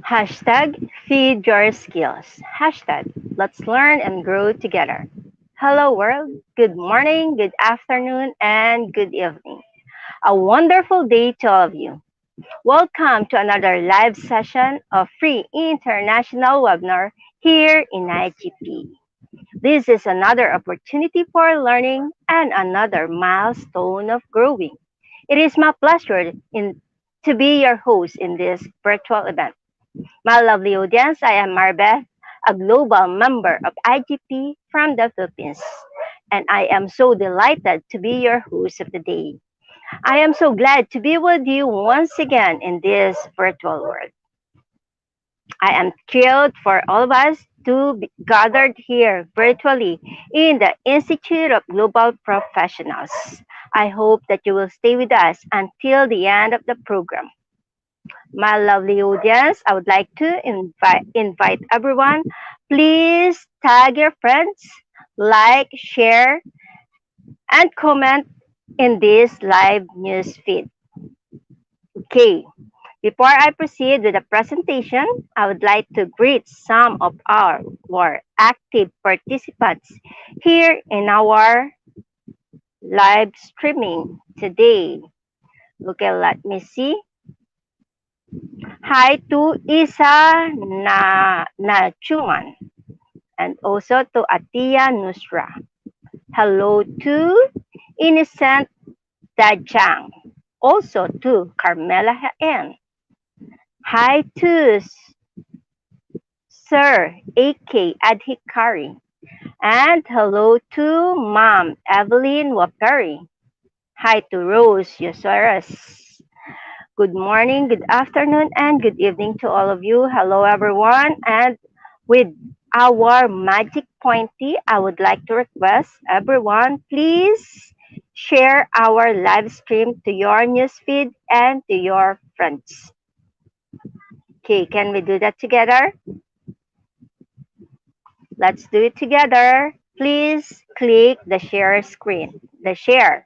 Hashtag feed your skills. Hashtag let's learn and grow together. Hello world. Good morning, good afternoon, and good evening. A wonderful day to all of you. Welcome to another live session of free international webinar here in IGP. This is another opportunity for learning and another milestone of growing. It is my pleasure to be your host in this virtual event. My lovely audience, I am Marbeth, a global member of IGP from the Philippines, and I am so delighted to be your host of the day. I am so glad to be with you once again in this virtual world. I am thrilled for all of us to be gathered here virtually in the Institute of Global Professionals. I hope that you will stay with us until the end of the program. My lovely audience, I would like to invite everyone. Please tag your friends, like, share, and comment in this live news feed. Okay, before I proceed with the presentation, I would like to greet some of our more active participants here in our live streaming today. Okay, let me see. Hi to Isa Nachuman and also to Atia Nusra. Hello to Innocent Dajang. Also to Carmela Haen. Hi to Sir A.K. Adhikari. And hello to Mom Evelyn Waperi. Hi to Rose Yosoras. Good morning, good afternoon, and good evening to all of you. Hello, everyone. And with our magic pointy, I would like to request everyone, please share our live stream to your newsfeed and to your friends. Okay, can we do that together? Let's do it together. Please click the share screen, the share,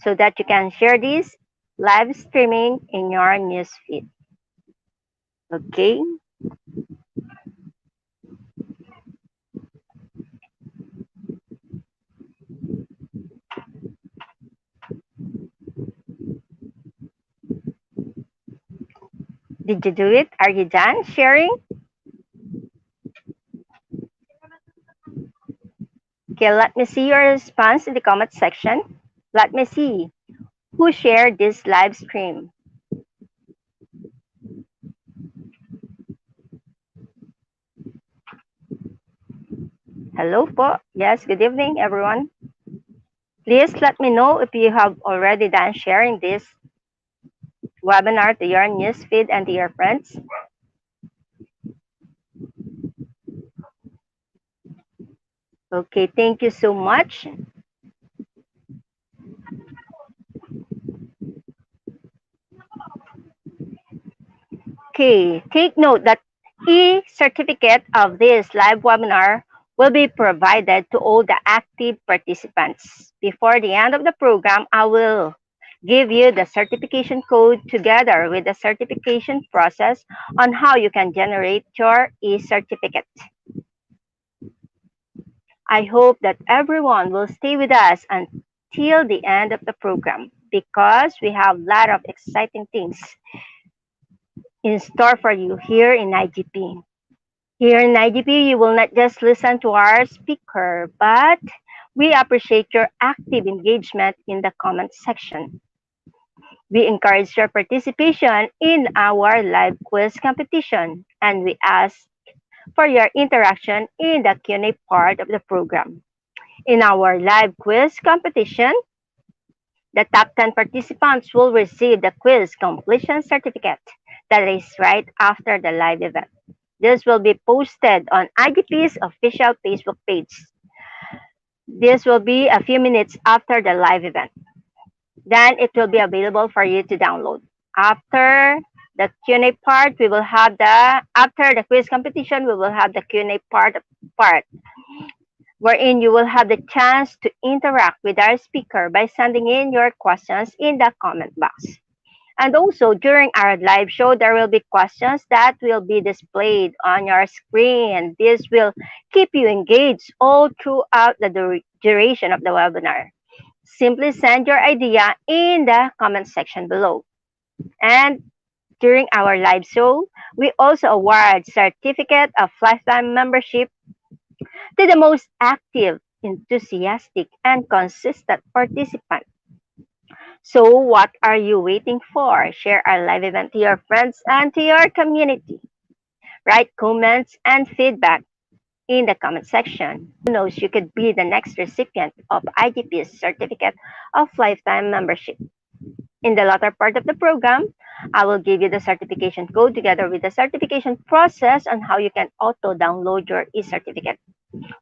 so that you can share this live streaming in your newsfeed. Okay. Did you do it? Are you done sharing? Okay, let me see your response in the comment section. Let me see who shared this live stream. Hello po. Yes, good evening, everyone. Please let me know if you have already done sharing this webinar to your newsfeed and to your friends. Okay, thank you so much. Okay, take note that e-certificate of this live webinar will be provided to all the active participants. Before the end of the program, I will give you the certification code together with the certification process on how you can generate your e-certificate. I hope that everyone will stay with us until the end of the program because we have a lot of exciting things in store for you here in IGP. Here in IGP, you will not just listen to our speaker, but we appreciate your active engagement in the comment section. We encourage your participation in our live quiz competition, and we ask for your interaction in the Q&A part of the program. In our live quiz competition, the top 10 participants will receive the quiz completion certificate that is right after the live event. This will be posted on IGP's official Facebook page. This will be a few minutes after the live event. Then it will be available for you to download. After the Q&A part, after the quiz competition, we will have the Q&A part, wherein you will have the chance to interact with our speaker by sending in your questions in the comment box. And also, during our live show, there will be questions that will be displayed on your screen. This will keep you engaged all throughout the duration of the webinar. Simply send your idea in the comment section below. And during our live show, we also award certificate of lifetime membership to the most active, enthusiastic, and consistent participant. So what are you waiting for? Share our live event to your friends and to your community. Write comments and feedback in the comment section. Who knows, you could be the next recipient of IGP's Certificate of Lifetime Membership. In the latter part of the program, I will give you the certification code together with the certification process on how you can auto-download your e-certificate.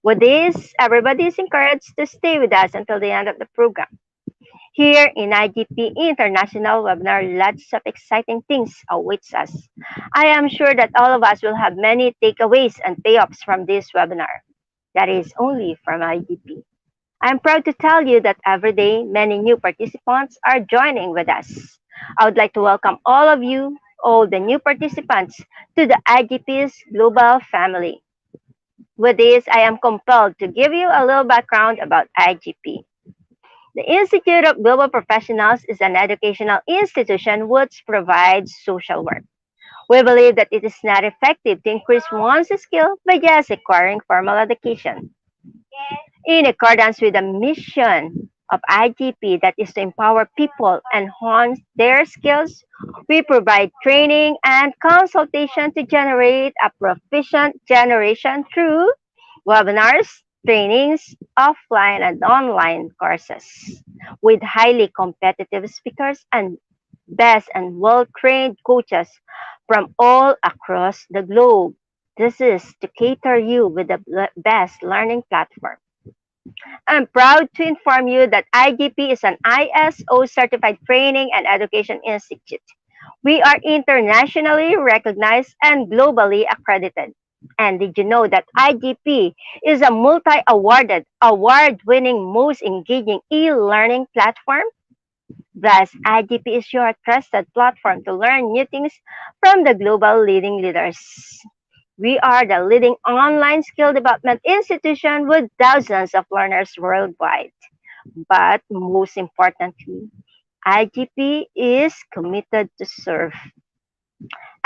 With this, everybody is encouraged to stay with us until the end of the program. Here in IGP International Webinar, lots of exciting things awaits us. I am sure that all of us will have many takeaways and payoffs from this webinar. That is only from IGP. I'm proud to tell you that every day, many new participants are joining with us. I would like to welcome all of you, all the new participants, to the IGP's global family. With this, I am compelled to give you a little background about IGP. The Institute of Global Professionals is an educational institution which provides social work. We believe that it is not effective to increase one's skill by just acquiring formal education. In accordance with the mission of IGP, that is to empower people and hone their skills, we provide training and consultation to generate a proficient generation through webinars, trainings, offline and online courses with highly competitive speakers and best and well-trained coaches from all across the globe. This is to cater you with the best learning platform. I'm proud to inform you that IGP is an ISO certified training and education institute. We are internationally recognized and globally accredited. And did you know that IGP is a multi-awarded, award-winning, most engaging e-learning platform? Thus, IGP is your trusted platform to learn new things from the global leading leaders. We are the leading online skill development institution with thousands of learners worldwide. But most importantly, IGP is committed to serve.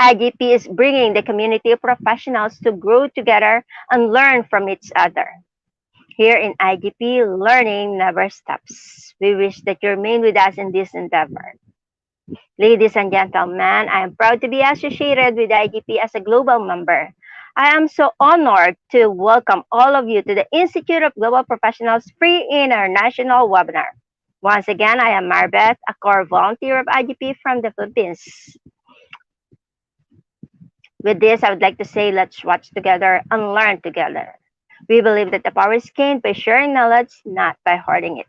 IGP is bringing the community of professionals to grow together and learn from each other. Here in IGP, learning never stops. We wish that you remain with us in this endeavor. Ladies and gentlemen, I am proud to be associated with IGP as a global member. I am so honored to welcome all of you to the Institute of Global Professionals Free International Webinar. Once again, I am Marbeth, a core volunteer of IGP from the Philippines. With this, I would like to say, let's watch together and learn together. We believe that the power is gained by sharing knowledge, not by hoarding it.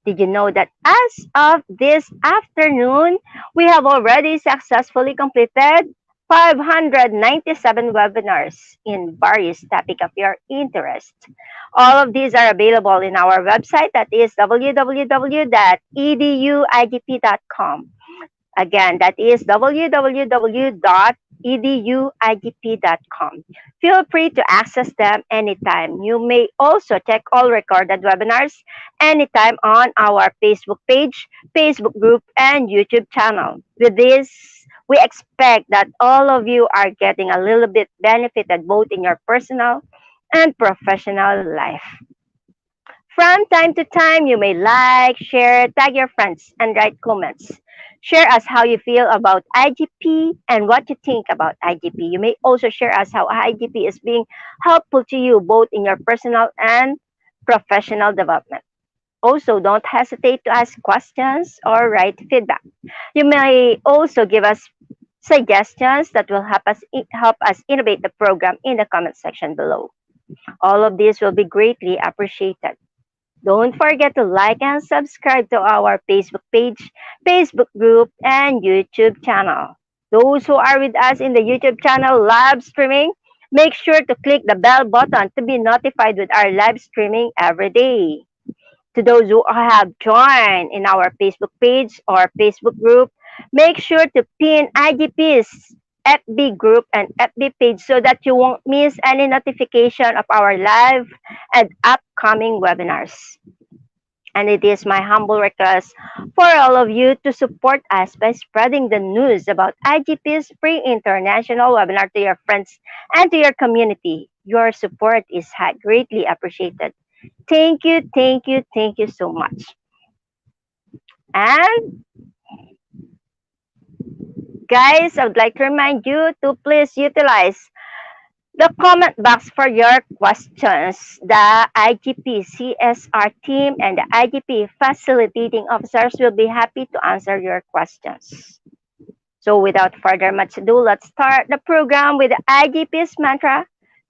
Did you know that as of this afternoon, we have already successfully completed 597 webinars in various topics of your interest. All of these are available in our website, that is www.eduigp.com. Again, that is www.eduigp.com. Feel free to access them anytime. You may also check all recorded webinars anytime on our Facebook page, Facebook group, and YouTube channel. With this, we expect that all of you are getting a little bit benefited both in your personal and professional life. From time to time, you may like, share, tag your friends, and write comments. Share us how you feel about IGP and what you think about IGP. You may also share us how IGP is being helpful to you both in your personal and professional development. Also, don't hesitate to ask questions or write feedback. You may also give us suggestions that will help us innovate the program in the comment section below. All of this will be greatly appreciated. Don't forget to like and subscribe to our Facebook page, Facebook group, and YouTube channel. Those who are with us in the YouTube channel live streaming, make sure to click the bell button to be notified with our live streaming every day. To those who have joined in our Facebook page or Facebook group, Make sure to pin IGP's FB group and FB page so that you won't miss any notification of our live and upcoming webinars. And it is my humble request for all of you to support us by spreading the news about IGP's free international webinar to your friends and to your community. Your support is greatly appreciated. Thank you, thank you, thank you so much. And guys, I would like to remind you to please utilize the comment box for your questions. The IGP CSR team and the IGP facilitating officers will be happy to answer your questions. So without further much ado, let's start the program with the IGP's mantra: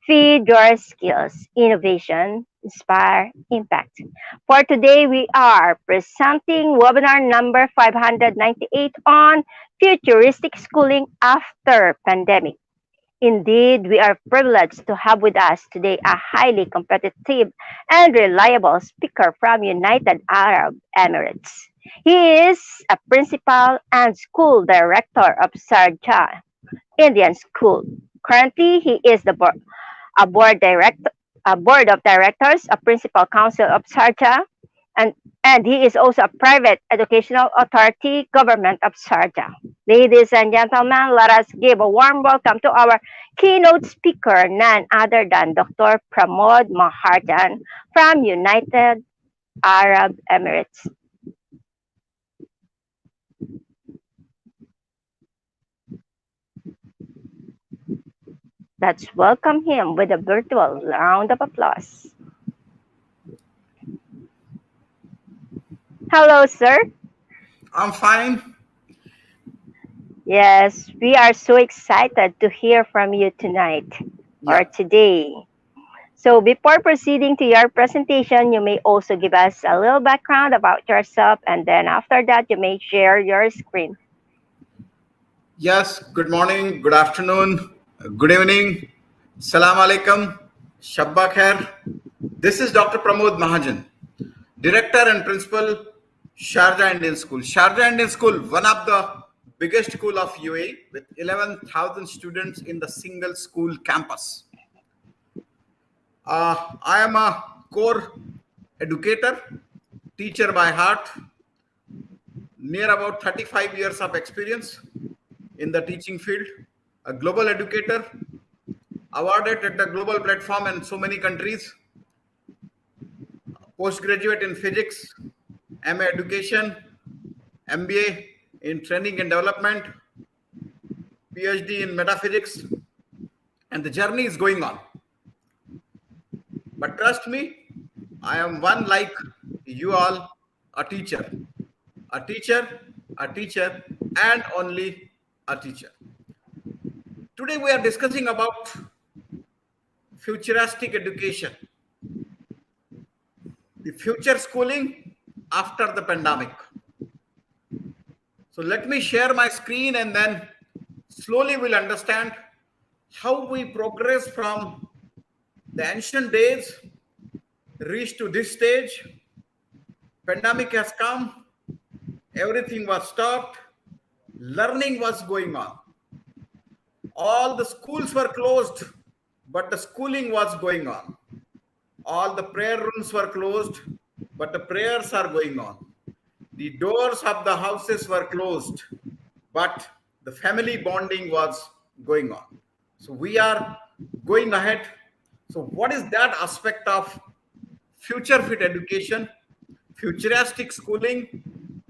feed your skills, innovation, inspire, impact. For today, we are presenting webinar number 598 on futuristic schooling after pandemic. Indeed, we are privileged to have with us today a highly competitive and reliable speaker from United Arab Emirates. He is a principal and school director of Sharjah Indian School. Currently, he is a board of directors, a principal council of Sharjah, and, and he is also a private educational authority, government of Sharjah. Ladies and gentlemen, let us give a warm welcome to our keynote speaker, none other than Dr. Pramod Maharjan from United Arab Emirates. Let's welcome him with a virtual round of applause. Hello, sir. I'm fine. Yes, we are so excited to hear from you tonight or Yeah. today. So before proceeding to your presentation, you may also give us a little background about yourself, and then after that, you may share your screen. Yes. Good morning. Good afternoon. Good evening. Salam alaikum. Shabba khair. This is Dr. Pramod Mahajan, Director and Principal, Sharjah Indian School. Sharjah Indian School, one of the biggest school of UAE with 11,000 students in the single school campus. I am a core educator, teacher by heart, near about 35 years of experience in the teaching field, a global educator, awarded at the global platform in so many countries, postgraduate in physics, MA education, MBA in training and development, PhD in metaphysics, and the journey is going on. But trust me, I am one like you all, a teacher, a teacher, a teacher, and only a teacher. Today we are discussing about futuristic education, the future schooling after the pandemic. So let me share my screen and then slowly we'll understand how we progress from the ancient days, reach to this stage. Pandemic has come, everything was stopped, learning was going on. All the schools were closed, but the schooling was going on. All the prayer rooms were closed, but the prayers are going on. The doors of the houses were closed, but the family bonding was going on. So we are going ahead. So, what is that aspect of future fit education, futuristic schooling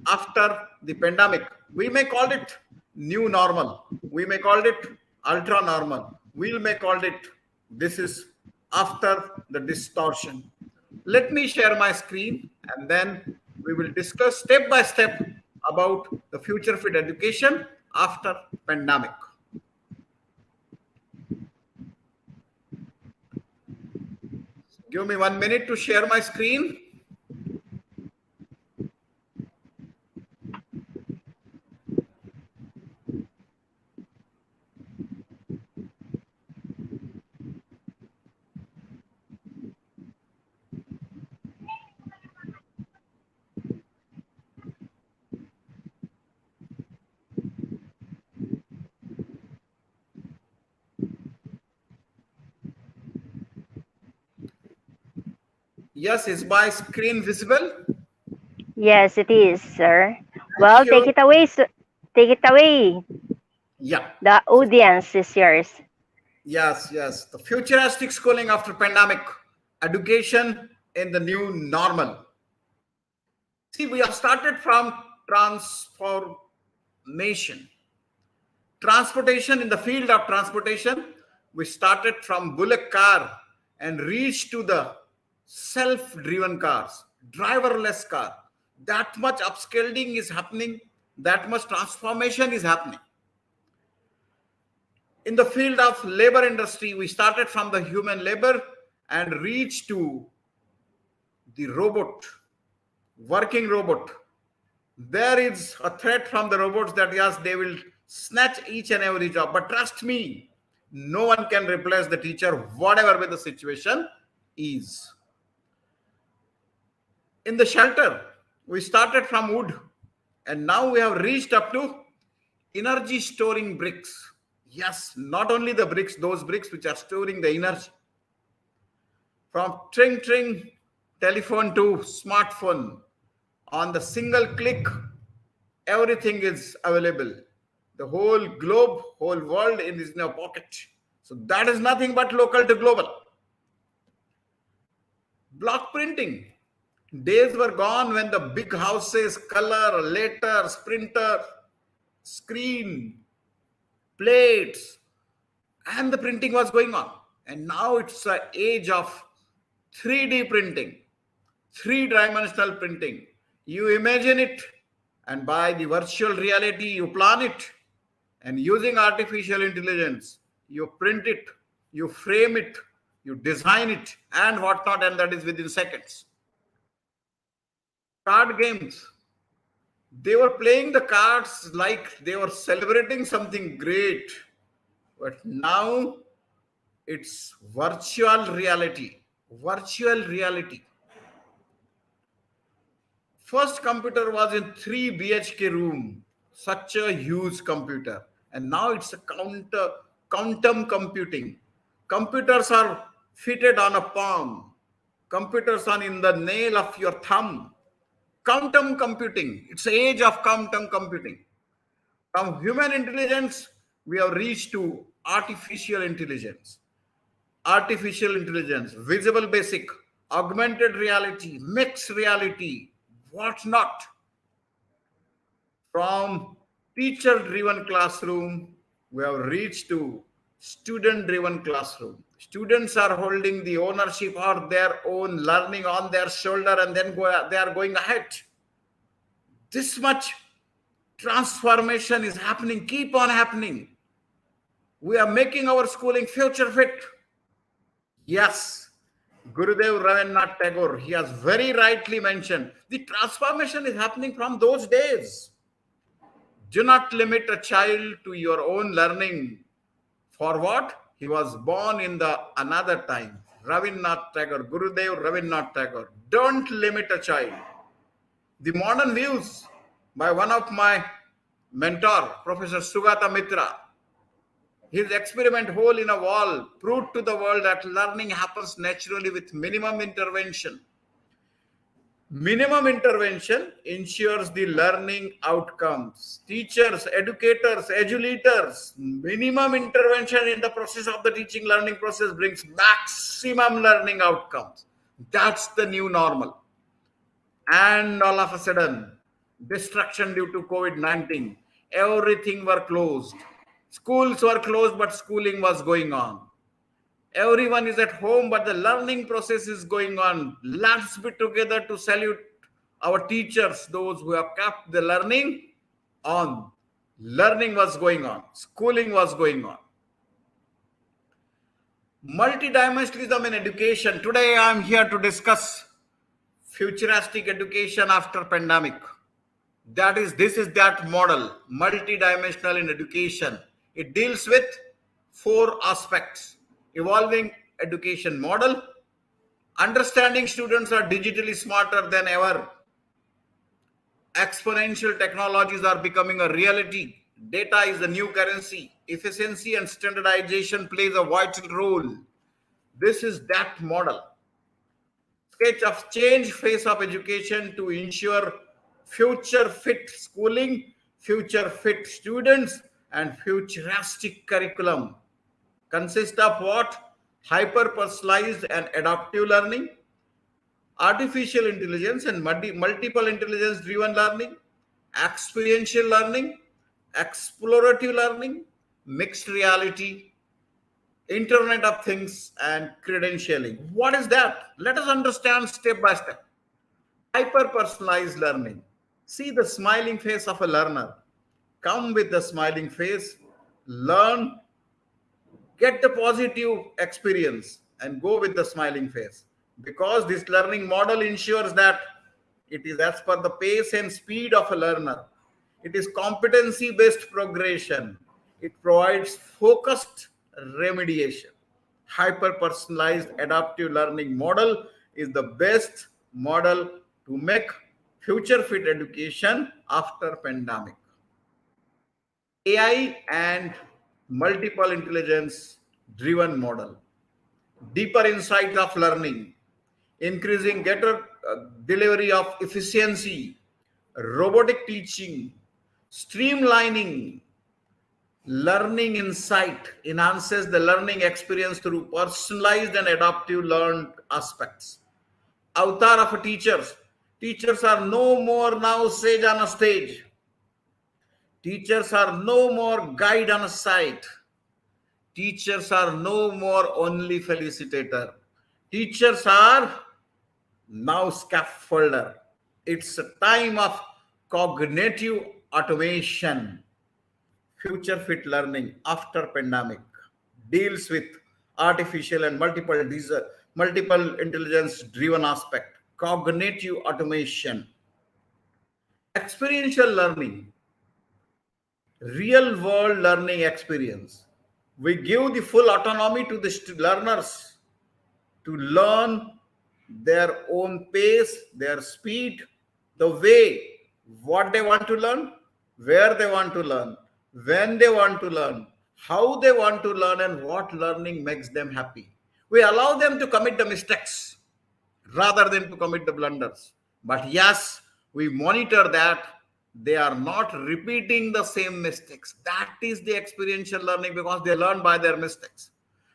after the pandemic? We may call it new normal. We may call it ultra normal. We may call it this is after the distortion. Let me share my screen and then we will discuss step by step about the future fit education after pandemic. Give me 1 minute to share my screen. Yes, is my screen visible? Yes, it is, sir. Thank Well, you. take it away. Yeah. The So, audience is yours. yes, yes. The futuristic schooling after pandemic, education in the new normal. See, we have started from transformation. Transportation, in the field of transportation, we started from bullock car and reached to the self-driven cars, driverless car. That much upscaling is happening, that much transformation is happening. In the field of labor industry, we started from the human labor and reached to the robot, working robot. There is a threat from the robots that yes, they will snatch each and every job. But trust me, no one can replace the teacher, whatever way the situation is. In the shelter, we started from wood and now we have reached up to energy storing bricks. Yes, not only the bricks, those bricks which are storing the energy. From tring tring telephone to smartphone, on the single click, everything is available. The whole globe, whole world is in your pocket. So that is nothing but local to global. Block printing. Days were gone when the big houses, color, letters, printer, screen, plates, and the printing was going on. And now it's an age of 3D printing, three-dimensional printing. You imagine it, and by the virtual reality, you plan it. And using artificial intelligence, you print it, you frame it, you design it, and whatnot, and that is within seconds. Card games. They were playing the cards like they were celebrating something great. But now it's virtual reality. Virtual reality. First computer was in 3 BHK room, such a huge computer. And now it's a quantum computing. Computers are fitted on a palm. Computers are in the nail of your thumb. Quantum computing. It's the age of quantum computing. From human intelligence, we have reached to artificial intelligence. Artificial intelligence, visible basic, augmented reality, mixed reality, what not. From teacher driven classroom, we have reached to student driven classroom. Students are holding the ownership of their own learning on their shoulder and then they are going ahead. This much transformation is happening, keep on happening. We are making our schooling future fit. Yes, Gurudev Rabindranath Tagore, he has very rightly mentioned the transformation is happening from those days. Do not limit a child to your own learning. For what? He was born in the another time. Rabindranath Tagore, Gurudev Rabindranath Tagore. Don't limit a child. The modern views by one of my mentor, Professor Sugata Mitra, his experiment hole in a wall proved to the world that learning happens naturally with minimum intervention. Minimum intervention ensures the learning outcomes. Teachers, educators, edulators, minimum intervention in the process of the teaching learning process brings maximum learning outcomes. That's the new normal. And all of a sudden, destruction due to COVID-19, everything were closed. Schools were closed, but schooling was going on. Everyone is at home, but the learning process is going on. Let's be together to salute our teachers, those who have kept the learning on. Learning was going on, schooling was going on. Multidimensionalism in education. Today I am here to discuss futuristic education after pandemic. This is that model, multidimensional in education. It deals with four aspects: evolving education model, understanding students are digitally smarter than ever, exponential technologies are becoming a reality, data is the new currency, efficiency and standardization plays a vital role. This is that model. sketch of change phase of education to ensure future fit schooling, future fit students, and futuristic curriculum consist of what? Hyper personalized and adaptive learning, artificial intelligence and multiple intelligence driven learning, experiential learning, explorative learning, mixed reality, Internet of Things, and credentialing. What is that? Let us understand step by step. Hyper personalized learning. See the smiling face of a learner. Come with the smiling face, learn, get the positive experience, and go with the smiling face. Because this learning model ensures that it is as per the pace and speed of a learner. It is competency based progression. It provides focused remediation. Hyper personalized adaptive learning model is the best model to make future fit education after pandemic. AI and multiple intelligence driven model, deeper insight of learning, increasing greater delivery of efficiency, robotic teaching, streamlining, learning insight enhances the learning experience through personalized and adaptive learned aspects. Avatar of teachers. Teachers are no more now sage on a stage. Teachers are no more guide on a site. Teachers are no more only felicitator. Teachers are now scaffolder. It's a time of cognitive automation. Future fit learning after pandemic deals with artificial and multiple intelligence driven aspect. Cognitive automation, experiential learning, real world learning experience. We give the full autonomy to the learners to learn their own pace, their speed, the way, what they want to learn, where they want to learn, when they want to learn, how they want to learn, and what learning makes them happy. We allow them to commit the mistakes rather than to commit the blunders. But yes, we monitor that they are not repeating the same mistakes. That is the experiential learning because they learn by their mistakes.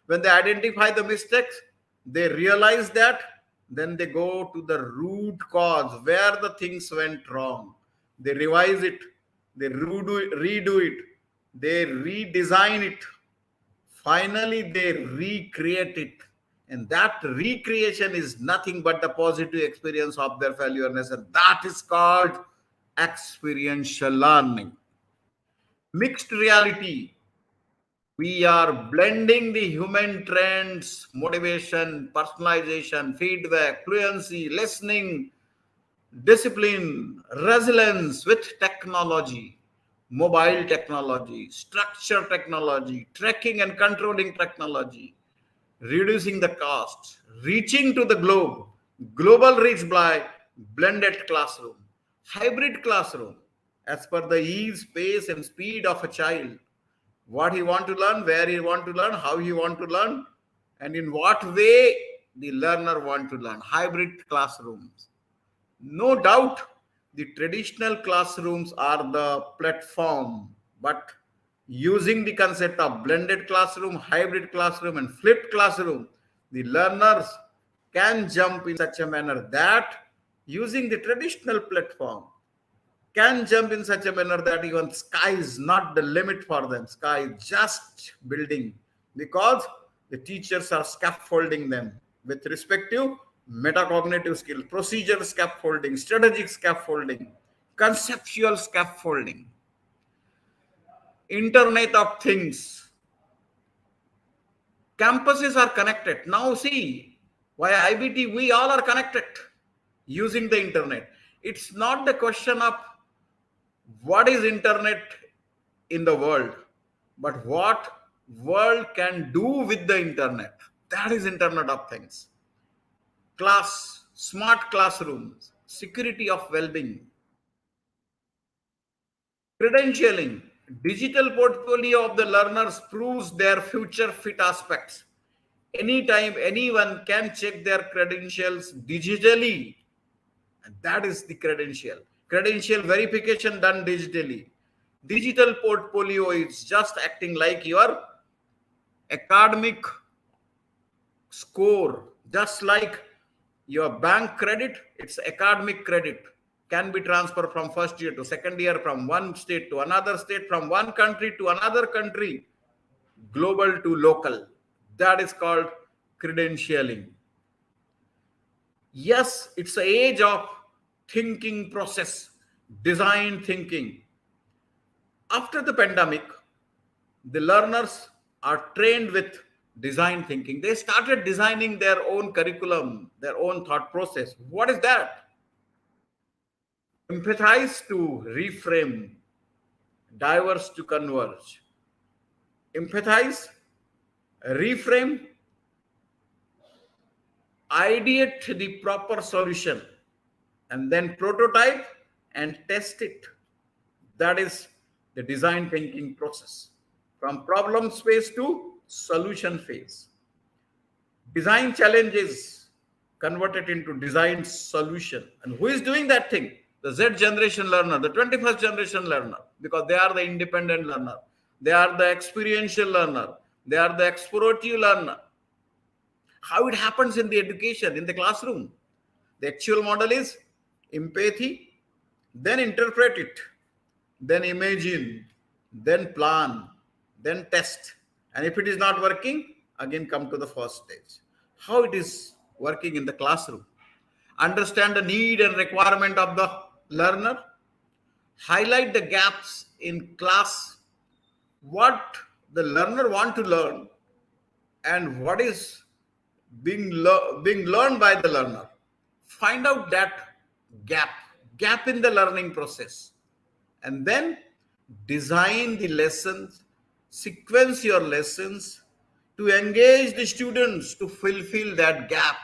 When they identify the mistakes, they realize that, then they go to the root cause where the things went wrong. They revise it, they redo it, they redesign it. Finally, they recreate it. And that recreation is nothing but the positive experience of their failures. And that is called experiential learning. Mixed reality. We are blending the human trends, motivation, personalization, feedback, fluency, listening, discipline, resilience with technology, mobile technology, structure technology, tracking and controlling technology, reducing the cost, reaching to the globe, global reach by blended classroom, hybrid classroom, as per the ease, pace, and speed of a child. What he want to learn, where he want to learn, how he want to learn, and in what way the learner want to learn. Hybrid classrooms. No doubt, the traditional classrooms are the platform, but using the concept of blended classroom, hybrid classroom, and flipped classroom, the learners can jump in such a manner that using the traditional platform can jump in such a manner that even sky is not the limit for them. Sky is just building because the teachers are scaffolding them with respective metacognitive skill, procedure scaffolding, strategic scaffolding, conceptual scaffolding, Internet of Things. Campuses are connected. Now see, via IBT, we all are connected using the internet. It's not the question of what is internet in the world, but what world can do with the internet. That is Internet of Things. Class, smart classrooms, security of well-being, credentialing, digital portfolio of the learners proves their future fit aspects. Anytime anyone can check their credentials digitally, and that is the credential verification done digitally. Digital portfolio is just acting like your academic score, just like your bank credit. It's academic credit, can be transferred from first year to second year, from one state to another state, from one country to another country, global to local. That is called credentialing. Yes, it's the age of thinking process, design thinking. After the pandemic, the learners are trained with design thinking. They started designing their own curriculum, their own thought process. What is that? Empathize to reframe, diverse to converge. Empathize, reframe, ideate the proper solution, and then prototype and test it. That is the design thinking process. From problem space to solution phase. Design challenges converted into design solution. And who is doing that thing? The Z generation learner, the 21st generation learner, because they are the independent learner. They are the experiential learner. They are the explorative learner. How it happens in the education, in the classroom. The actual model is empathy, then interpret it, then imagine, then plan, then test. And if it is not working, again come to the first stage. How it is working in the classroom. Understand the need and requirement of the learner. Highlight the gaps in class, what the learner want to learn and what is being learned by the learner. Find out that gap, gap in the learning process, and then design the lessons, sequence your lessons to engage the students to fulfill that gap.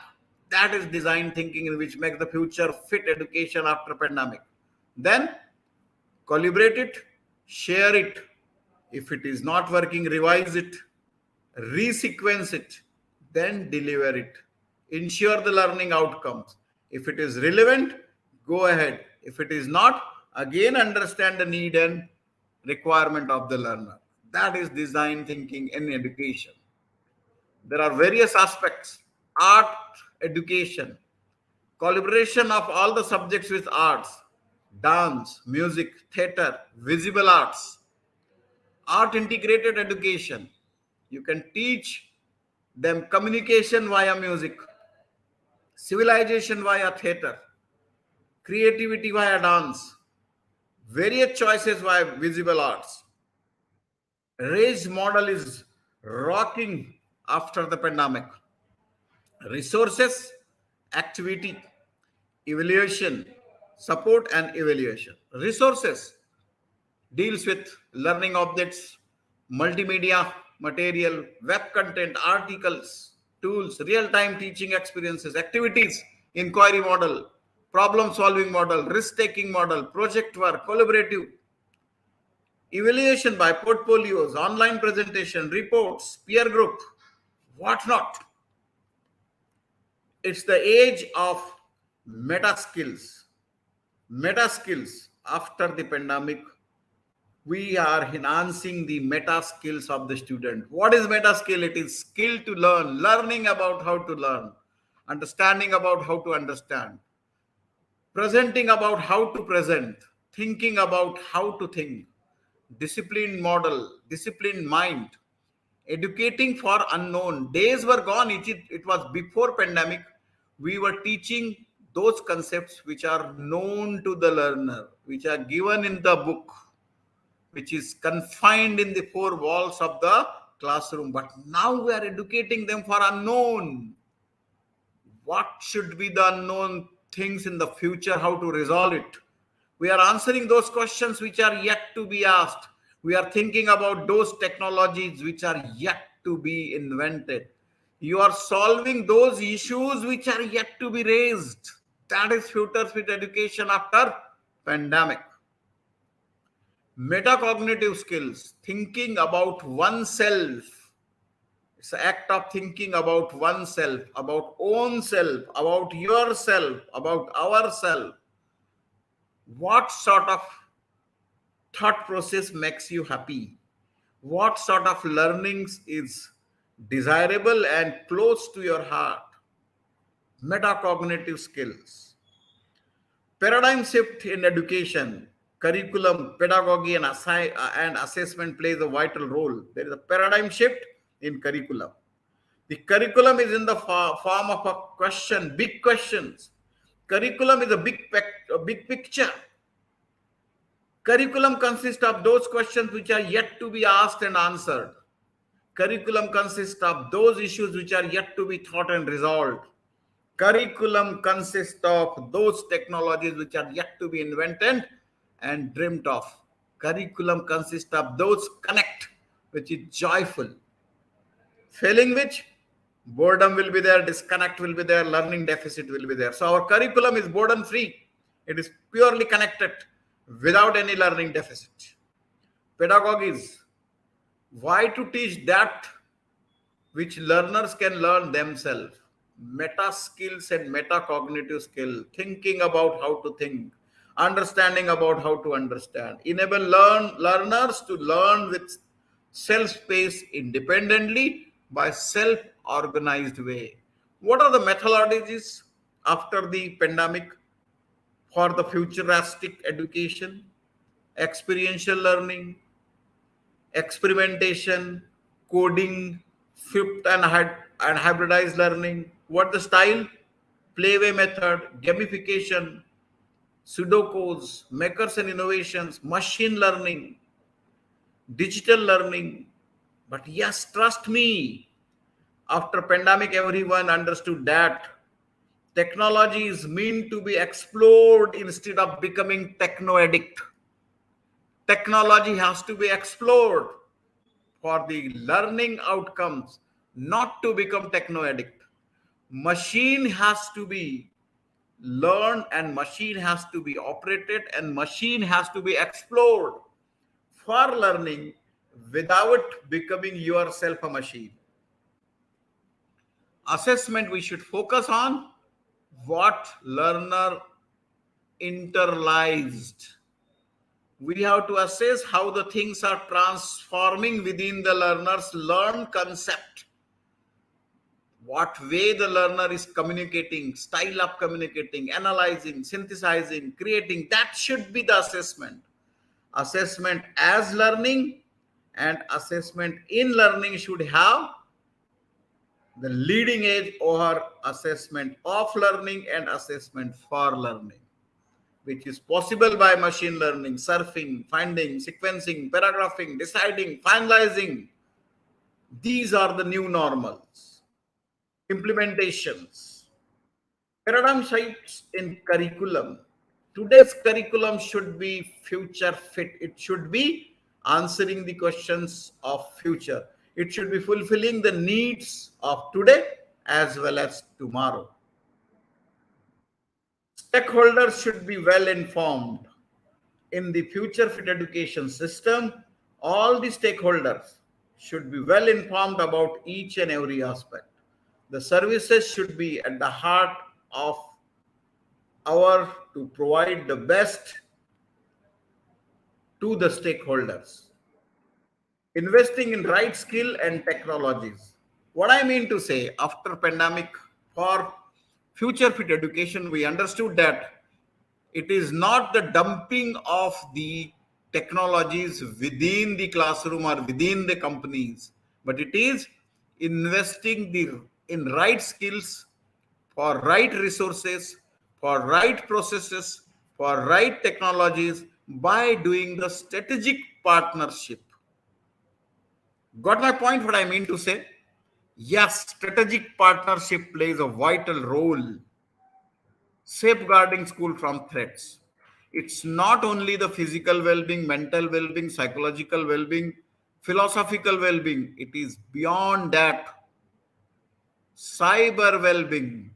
That is design thinking, in which makes the future fit education after pandemic. Then collaborate it, share it. If it is not working, revise it, resequence it, then deliver it. Ensure the learning outcomes. If it is relevant, go ahead. If it is not, again understand the need and requirement of the learner. That is design thinking in education. There are various aspects. Art education, collaboration of all the subjects with arts, dance, music, theater, visible arts, art integrated education. You can teach them communication via music, civilization via theater, creativity via dance, various choices via visible arts. Raised model is rocking after the pandemic. Resources, activity, evaluation, support and evaluation. Resources deals with learning objects, multimedia material, web content, articles, tools, real-time teaching experiences, activities, inquiry model, problem-solving model, risk-taking model, project work, collaborative, evaluation by portfolios, online presentation, reports, peer group, whatnot. It's the age of meta skills. Meta skills after the pandemic, we are enhancing the meta skills of the student. What is meta skill? It is skill to learn, learning about how to learn, understanding about how to understand, presenting about how to present, thinking about how to think, disciplined model, disciplined mind, educating for unknown. Days were gone. It was before pandemic. We were teaching those concepts which are known to the learner, which are given in the book, which is confined in the four walls of the classroom. But now we are educating them for unknown. What should be the unknown things in the future? How to resolve it? We are answering those questions which are yet to be asked. We are thinking about those technologies which are yet to be invented. You are solving those issues which are yet to be raised. That is future fit education after pandemic. Metacognitive skills, thinking about oneself. It's an act of thinking about oneself, about own self, about yourself, about ourself. What sort of thought process makes you happy? What sort of learnings is desirable and close to your heart? Metacognitive skills. Paradigm shift in education, curriculum, pedagogy, and assessment plays a vital role. There is a paradigm shift in curriculum. The curriculum is in the form of a question, big questions. Curriculum is a big picture. Curriculum consists of those questions which are yet to be asked and answered. Curriculum consists of those issues which are yet to be thought and resolved. Curriculum consists of those technologies which are yet to be invented and dreamt of. Curriculum consists of those connect which is joyful. Failing which, boredom will be there, disconnect will be there, learning deficit will be there. So our curriculum is boredom free. It is purely connected without any learning deficit. Pedagogy is why to teach that which learners can learn themselves. Meta skills and metacognitive skill, thinking about how to think, understanding about how to understand, enable learners to learn with self-space independently by self-organized way. What are the methodologies after the pandemic for the futuristic education? Experiential learning, experimentation, coding, flipped and hybridized learning. What the style? Playway method, gamification, Sudokus, makers and innovations, machine learning, digital learning. But yes, trust me, after pandemic, everyone understood that technology is meant to be explored instead of becoming techno addict. Technology has to be explored for the learning outcomes, not to become techno addict. Machine has to be learned and machine has to be operated and machine has to be explored for learning without becoming yourself a machine. Assessment, we should focus on what learner internalized. We have to assess how the things are transforming within the learner's learned concept, what way the learner is communicating, style of communicating, analyzing, synthesizing, creating. That should be the assessment. Assessment as learning and assessment in learning should have the leading edge over assessment of learning and assessment for learning, which is possible by machine learning, surfing, finding, sequencing, paragraphing, deciding, finalizing. These are the new normals. Implementations. Paradigm shifts in curriculum. Today's curriculum should be future fit. It should be answering the questions of future. It should be fulfilling the needs of today as well as tomorrow. Stakeholders should be well informed. In the future fit education system, all the stakeholders should be well informed about each and every aspect. The services should be at the heart of our to provide the best to the stakeholders. Investing in right skill and technologies. What I mean to say, after pandemic, for future fit education, we understood that it is not the dumping of the technologies within the classroom or within the companies, but it is investing in right skills for right resources, for right processes, for right technologies by doing the strategic partnership. Got my point? What I mean to say? Yes, strategic partnership plays a vital role safeguarding school from threats. It's not only the physical well-being, mental well-being, psychological well-being, philosophical well-being. It is beyond that. Cyber well-being,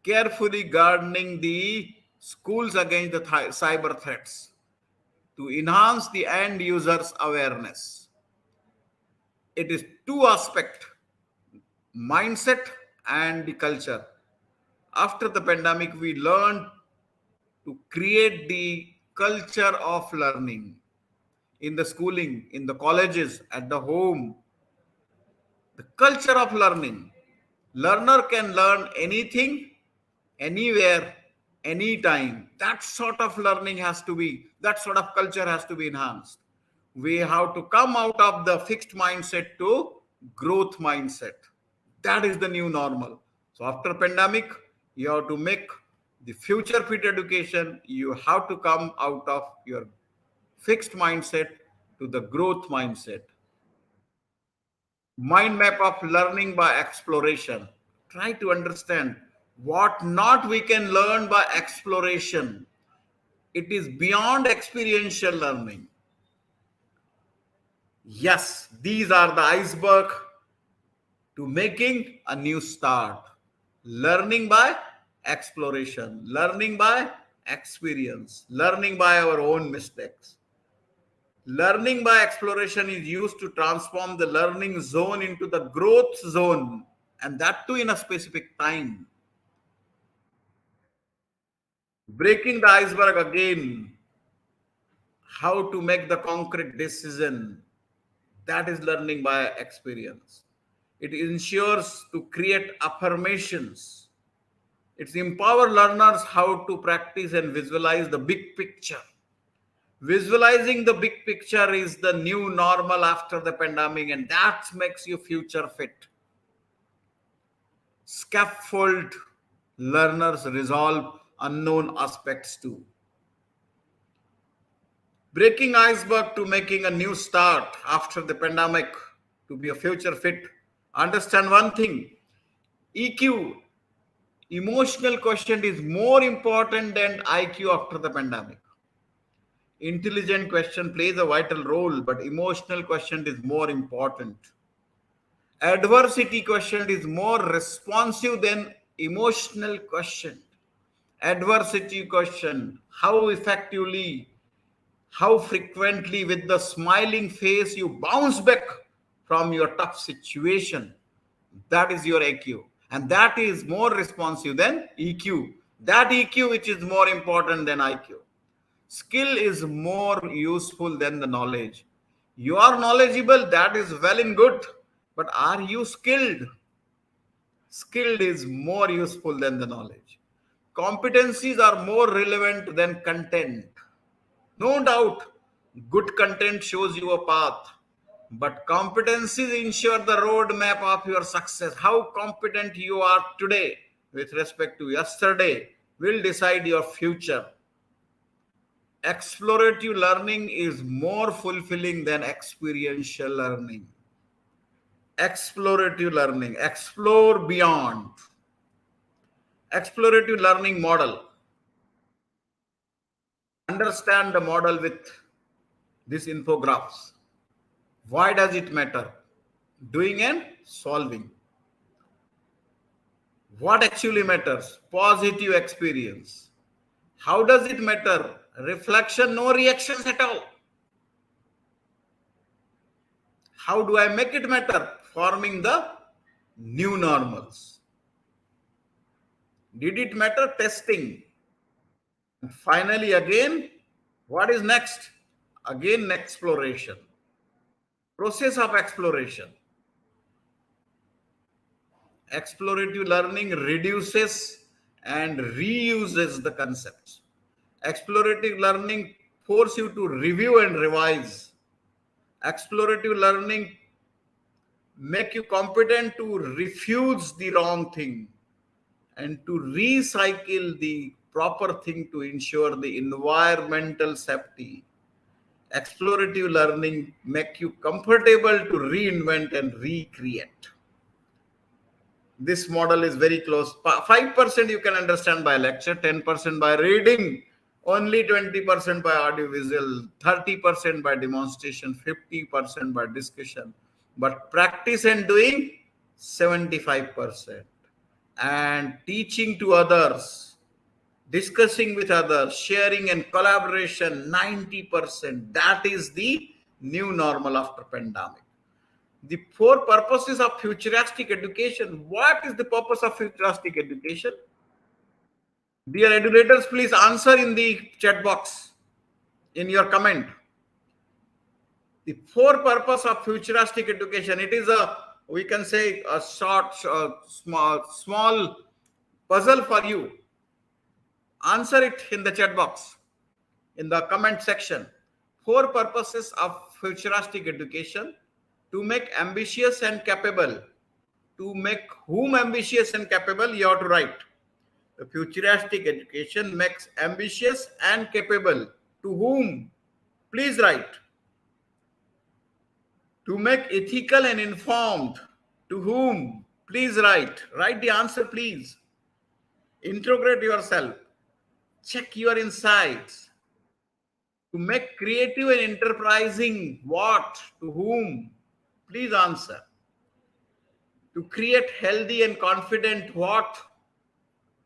carefully guarding the schools against the cyber threats to enhance the end users awareness. It is two aspect, mindset and the culture. After the pandemic, we learned to create the culture of learning in the schooling, in the colleges, at the home. The culture of learning. Learner can learn anything, anywhere, anytime. That sort of learning has to be, that sort of culture has to be enhanced. We have to come out of the fixed mindset to growth mindset. That is the new normal. So after pandemic, you have to make the future fit education. You have to come out of your fixed mindset to the growth mindset. Mind map of learning by exploration. Try to understand what not we can learn by exploration. It is beyond experiential learning. Yes, these are the iceberg to making a new start. Learning by exploration, learning by experience, learning by our own mistakes. Learning by exploration is used to transform the learning zone into the growth zone, and that too in a specific time. Breaking the iceberg again, how to make the concrete decision, that is learning by experience. It ensures to create affirmations. It empowers learners how to practice and visualize the big picture. Visualizing the big picture is the new normal after the pandemic, and that makes you future fit. Scaffold learners resolve unknown aspects too. Breaking iceberg to making a new start after the pandemic to be a future fit. Understand one thing, EQ, emotional quotient, is more important than IQ after the pandemic. Intelligent question plays a vital role, but emotional quotient is more important. Adversity quotient is more responsive than emotional quotient. Adversity quotient, how effectively, how frequently with the smiling face you bounce back from your tough situation. That is your AQ. And that is more responsive than EQ. That EQ which is more important than IQ. Skill is more useful than the knowledge. You are knowledgeable, that is well and good. But are you skilled? Skilled is more useful than the knowledge. Competencies are more relevant than content. No doubt, good content shows you a path, but competencies ensure the roadmap of your success. How competent you are today with respect to yesterday will decide your future. Explorative learning is more fulfilling than experiential learning. Explorative learning, explore beyond. Explorative learning model. Understand the model with these infographs. Why does it matter? Doing and solving. What actually matters? Positive experience. How does it matter? Reflection, no reactions at all. How do I make it matter? Forming the new normals. Did it matter? Testing. And finally, again, what is next? Again, exploration. Process of exploration. Explorative learning reduces and reuses the concepts. Explorative learning forces you to review and revise. Explorative learning make you competent to refuse the wrong thing and to recycle the proper thing to ensure the environmental safety. Explorative learning make you comfortable to reinvent and recreate. This model is very close. 5% you can understand by lecture, 10% by reading, only 20% by audiovisual, 30% by demonstration, 50% by discussion. But practice and doing, 75%. And teaching to others, discussing with others, sharing and collaboration, 90%. That is the new normal after pandemic. The four purposes of futuristic education. What is the purpose of futuristic education? Dear educators, please answer in the chat box in your comment. The four purpose of futuristic education. It is a, we can say, a short, small puzzle for you. Answer it in the chat box, in the comment section. Four purposes of futuristic education: to make ambitious and capable. To make whom ambitious and capable, you have to write. The futuristic education makes ambitious and capable. To whom? Please write. To make ethical and informed. To whom? Please write. Write the answer, please. Integrate yourself. Check your insights. To make creative and enterprising. What? To whom? Please answer. To create healthy and confident. What?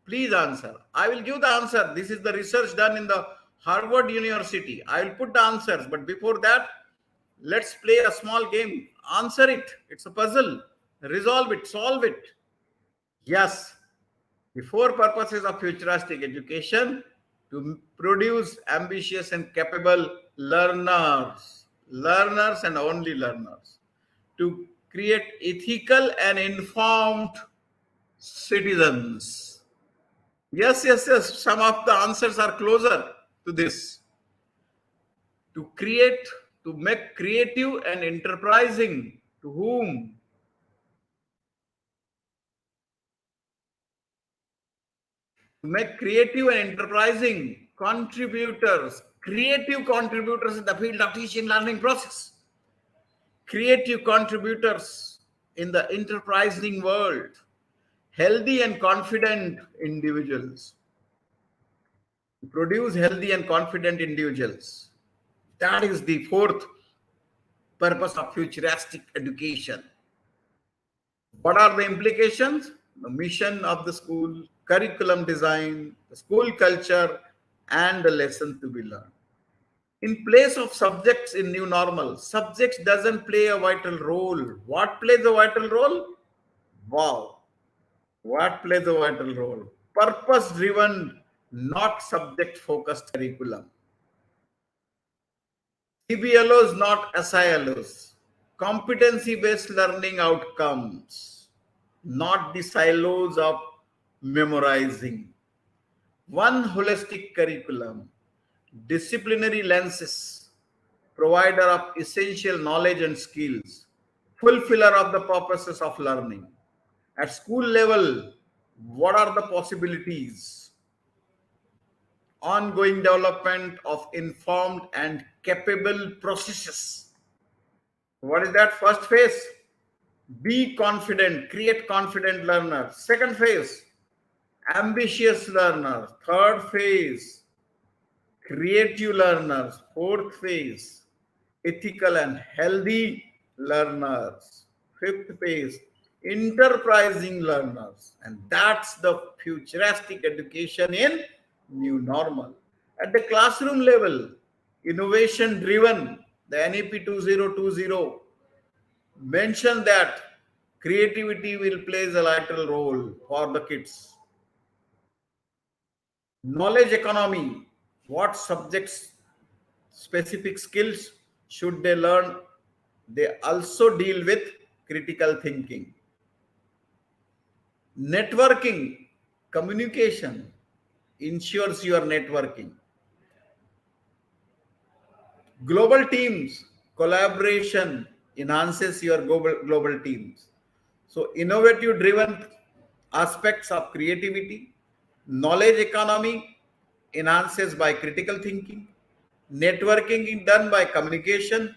Please answer. I will give the answer. This is the research done in the Harvard University. I will put the answers. But before that, let's play a small game. Answer it. It's a puzzle. Resolve it. Solve it. Yes. The four purposes of futuristic education: to produce ambitious and capable learners, learners and only learners, to create ethical and informed citizens. Yes, yes, yes. Some of the answers are closer to this. To create, to make creative and enterprising. To whom? To make creative and enterprising contributors, creative contributors in the field of teaching learning process, creative contributors in the enterprising world, healthy and confident individuals, produce healthy and confident individuals. That is the fourth purpose of futuristic education. What are the implications? The mission of the school, curriculum design, the school culture, and the lesson to be learned. In place of subjects in new normal, subjects doesn't play a vital role. What plays a vital role? Wow. What plays a vital role? Purpose driven, not subject focused curriculum. CBLOs, not SILOs. Competency based learning outcomes, not the silos of memorizing. One holistic curriculum, disciplinary lenses, provider of essential knowledge and skills, fulfiller of the purposes of learning. At school level, what are the possibilities? Ongoing development of informed and capable processes. What is that? First phase, be confident, create confident learner. Second phase, ambitious learner. Third phase, creative learners. Fourth phase, ethical and healthy learners. Fifth phase, enterprising learners. And that's the futuristic education in new normal. At the classroom level, innovation driven, the NEP 2020 mentioned that creativity will play a vital role for the kids. Knowledge economy, what subjects, specific skills should they learn? They also deal with critical thinking. Networking, communication ensures your networking. Global teams, collaboration enhances your global teams. So, innovative driven aspects of creativity, knowledge economy enhances by critical thinking, networking is done by communication,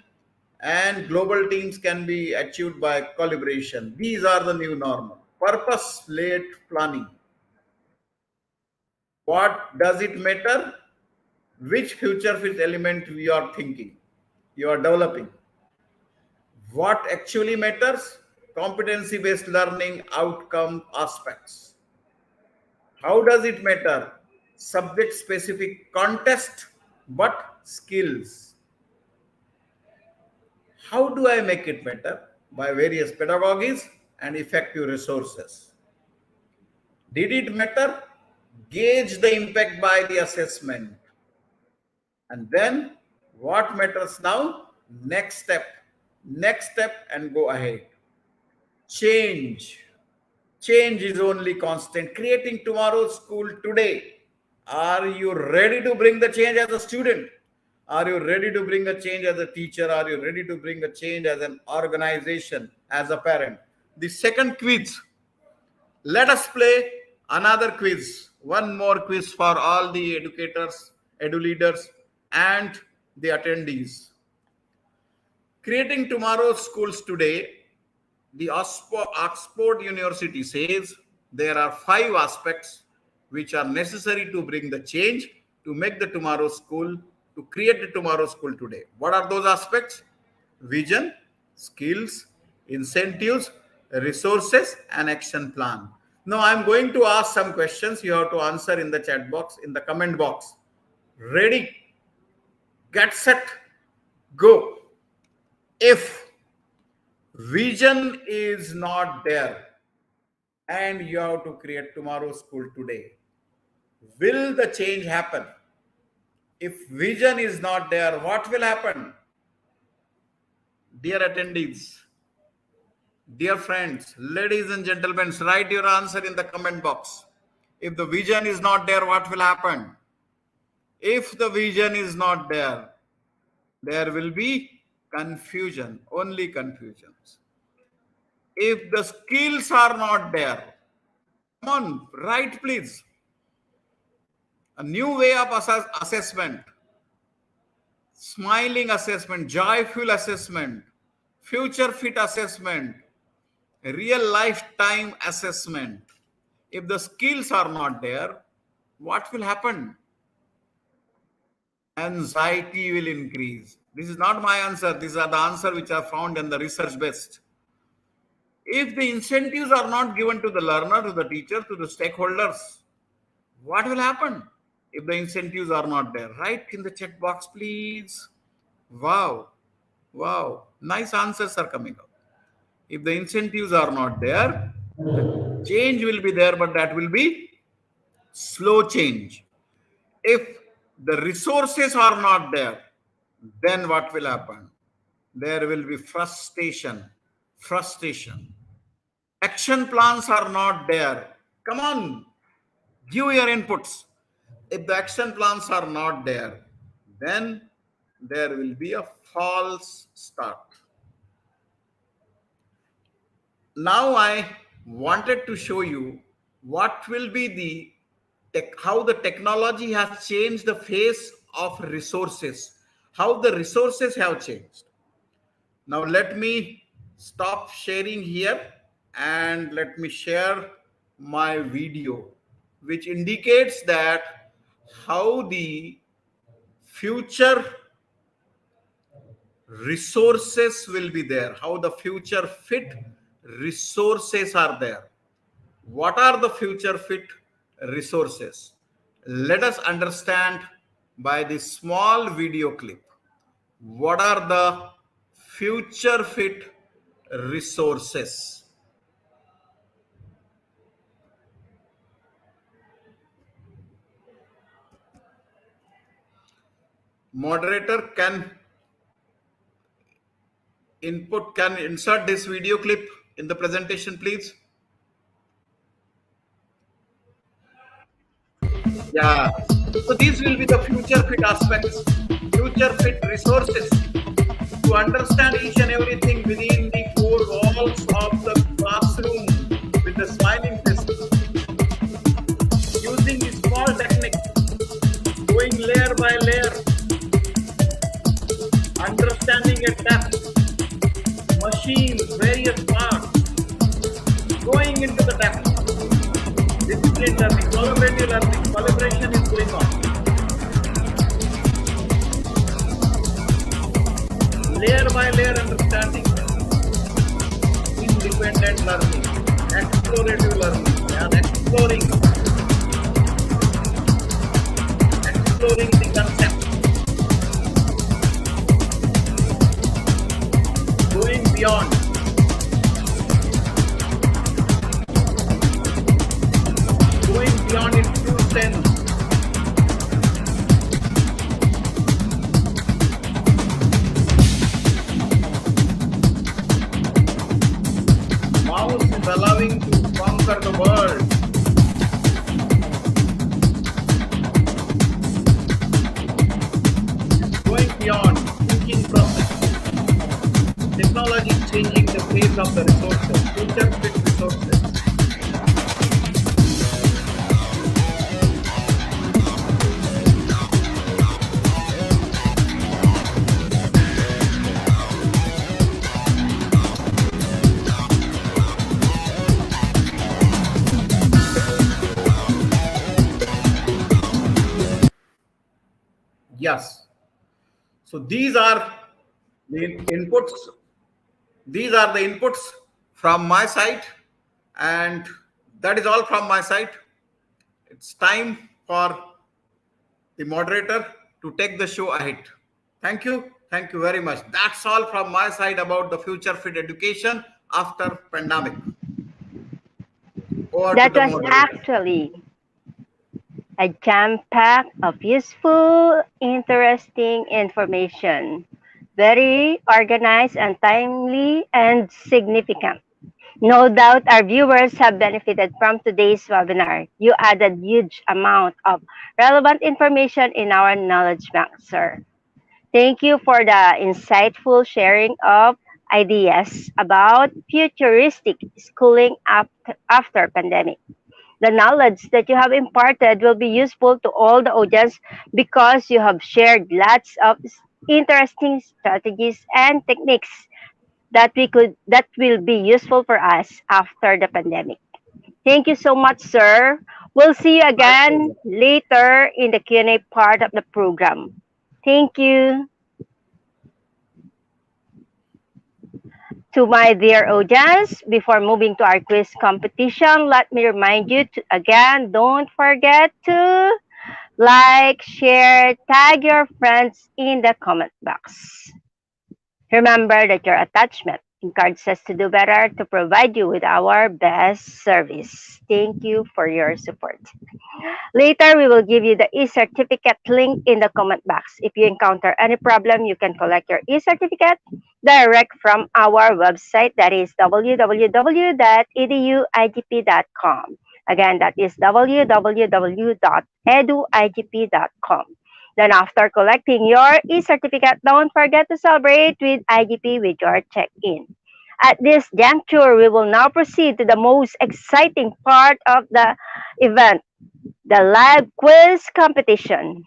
and global teams can be achieved by collaboration. These are the new normal. Purpose led planning. What does it matter? Which future fit element we are thinking, you are developing? What actually matters? Competency based learning outcome aspects. How does it matter? Subject specific context, but skills. How do I make it matter? by various pedagogies and effective resources. Did it matter? Gauge the impact by the assessment. And then what matters now? Next step. Next step and go ahead. Change. Change is only constant. Creating tomorrow's school today. Are you ready to bring the change as a student? Are you ready to bring a change as a teacher? Are you ready to bring a change as an organization, as a parent? The second quiz. Let us play another quiz. One more quiz for all the educators, edu leaders, and the attendees. Creating tomorrow's schools today, the Oxford University says there are 5 aspects which are necessary to bring the change, to make the tomorrow school, to create the tomorrow school today. What are those aspects? Vision, skills, incentives, resources, and action plan. Now I'm going to ask some questions. You have to answer in the chat box, in the comment box. Ready, get set, go. If vision is not there and you have to create tomorrow's school today, will the change happen? If vision is not there, what will happen? Dear attendees, dear friends, ladies and gentlemen, write your answer in the comment box. If the vision is not there, what will happen? If the vision is not there, there will be confusion, only confusions. If the skills are not there, come on, write please. A new way of assessment, smiling assessment, joyful assessment, future fit assessment, real lifetime assessment. If the skills are not there, what will happen? Anxiety will increase. This is not my answer. These are the answers which are found in the research based. If the incentives are not given to the learner, to the teacher, to the stakeholders, what will happen? If the incentives are not there, write in the chat box, please. Wow. Wow. Nice answers are coming up. If the incentives are not there, the change will be there, but that will be slow change. If the resources are not there, then what will happen? There will be frustration. Frustration. Action plans are not there. Come on, give your inputs. If the action plans are not there, then there will be a false start. Now I wanted to show you what will be the how the technology has changed the face of resources, how the resources have changed. Now let me stop sharing here and let me share my video, which indicates that how the future resources will be there, how the future fit resources are there. What are the future fit resources? Let us understand by this small video clip. What are the future fit resources? Moderator can insert this video clip in the presentation, please. Yeah. So these will be the future fit aspects, future fit resources to understand each and everything within the 4 walls of the classroom with the smiling faces. Using the small techniques, going layer by layer, understanding a depth, machines, various parts, going into the depth. Discipline learning, collaborative learning, collaboration is going on. Layer by layer understanding, independent learning, explorative learning, and exploring the concept, going beyond. allowing to conquer the world. It's going beyond thinking process. Technology changing the face of the resources, future fit resources. Yes. So the inputs. These are the inputs from my side, and that is all from my side. It's time for the moderator to take the show ahead. Thank you. Thank you very much. That's all from my side about the future fit education after pandemic. Over to That the was moderator. actually a jam pack of useful, interesting information. Very organized and timely and significant. No doubt our viewers have benefited from today's webinar. You added huge amount of relevant information in our knowledge bank, sir. Thank you for the insightful sharing of ideas about futuristic schooling after pandemic. The knowledge that you have imparted will be useful to all the audience because you have shared lots of interesting strategies and techniques that will be useful for us after the pandemic. Thank you so much, sir. We'll see you My again pleasure. later in the Q&A part of the program. Thank you. To my dear audience, before moving to our quiz competition, let me remind you to again, don't forget to like, share, tag your friends in the comment box. Remember that your attachment encourages us to do better to provide you with our best service. Thank you for your support. Later, we will give you the e-certificate link in the comment box. If you encounter any problem, you can collect your e-certificate direct from our website, that is www.eduigp.com. Again, that is www.eduigp.com. Then after collecting your e-certificate, don't forget to celebrate with IGP with your check-in. At this juncture, we will now proceed to the most exciting part of the event, the live quiz competition.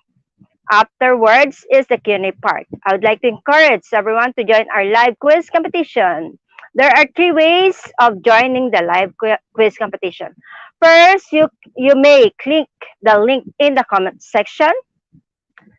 Afterwards is the Q&A part. I would like to encourage everyone to join our live quiz competition. There are three ways of joining the live quiz competition. First, you may click the link in the comment section.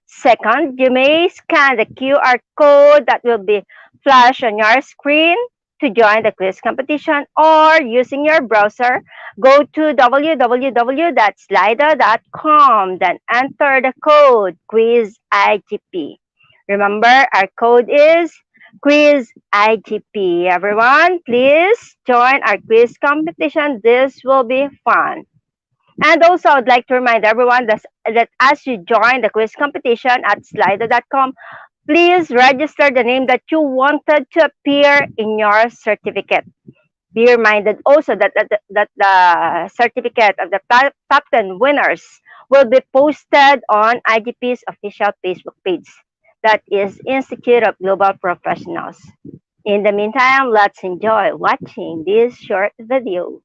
Second, you may scan the QR code that will be flashed on your screen to join the quiz competition, or using your browser, go to www.slido.com, then enter the code QuizIGP. Remember, our code is QuizIGP. Everyone, please join our quiz competition. This will be fun. And also, I'd like to remind everyone that as you join the quiz competition at slido.com, please register the name that you wanted to appear in your certificate. Be reminded also that the certificate of the top 10 winners will be posted on IGP's official Facebook page. That is Institute of Global Professionals. In the meantime, let's enjoy watching this short video.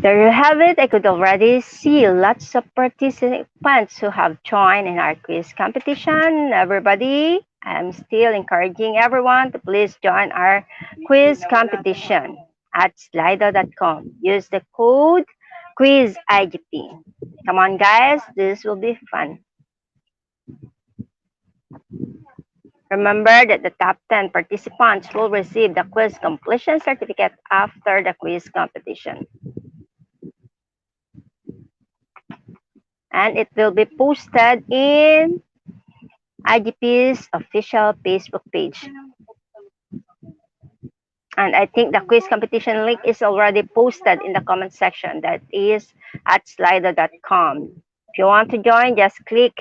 There you have it. I could already see lots of participants who have joined in our quiz competition. Everybody, I'm still encouraging everyone to please join our quiz competition at slido.com. Use the code QuizIGP. Come on, guys, this will be fun. Remember that the top 10 participants will receive the quiz completion certificate after the quiz competition. And it will be posted in IGP's official Facebook page. And I think the quiz competition link is already posted in the comment section. That is at slido.com. If you want to join, just click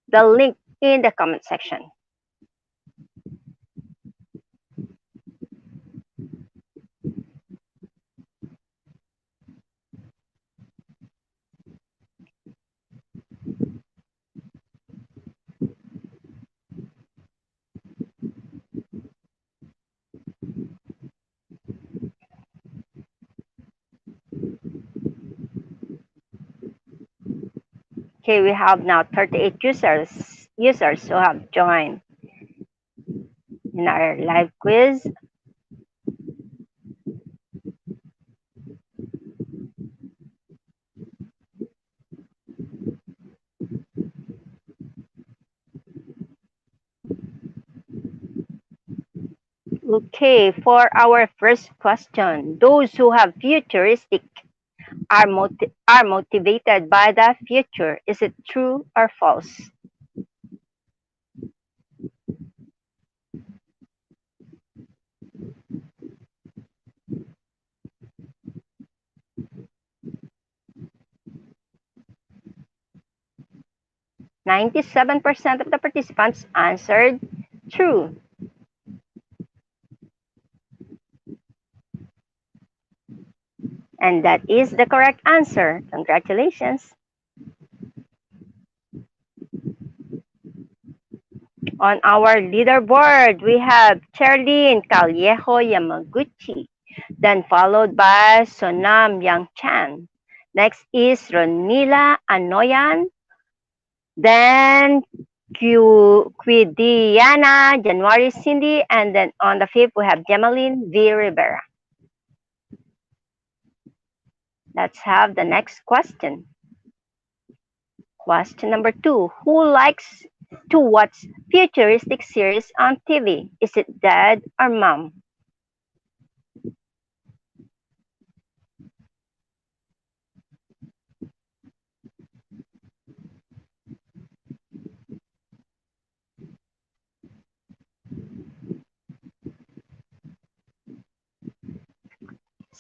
the link in the comment section. Okay, we have now 38 users who have joined in our live quiz. Okay, for our first question, those who have futuristic are motivated by the future. Is it true or false? 97% of the participants answered true. And that is the correct answer. Congratulations. On our leaderboard, we have Charlene Callejo Yamaguchi, then followed by Sonam Yangchan. Next is Ronila Anoyan, then Quidiana January Cindy, and then on the fifth we have Gemaline V. Rivera. Let's have the next question. Question number 2. Who likes to watch futuristic series on TV? Is it dad or mom?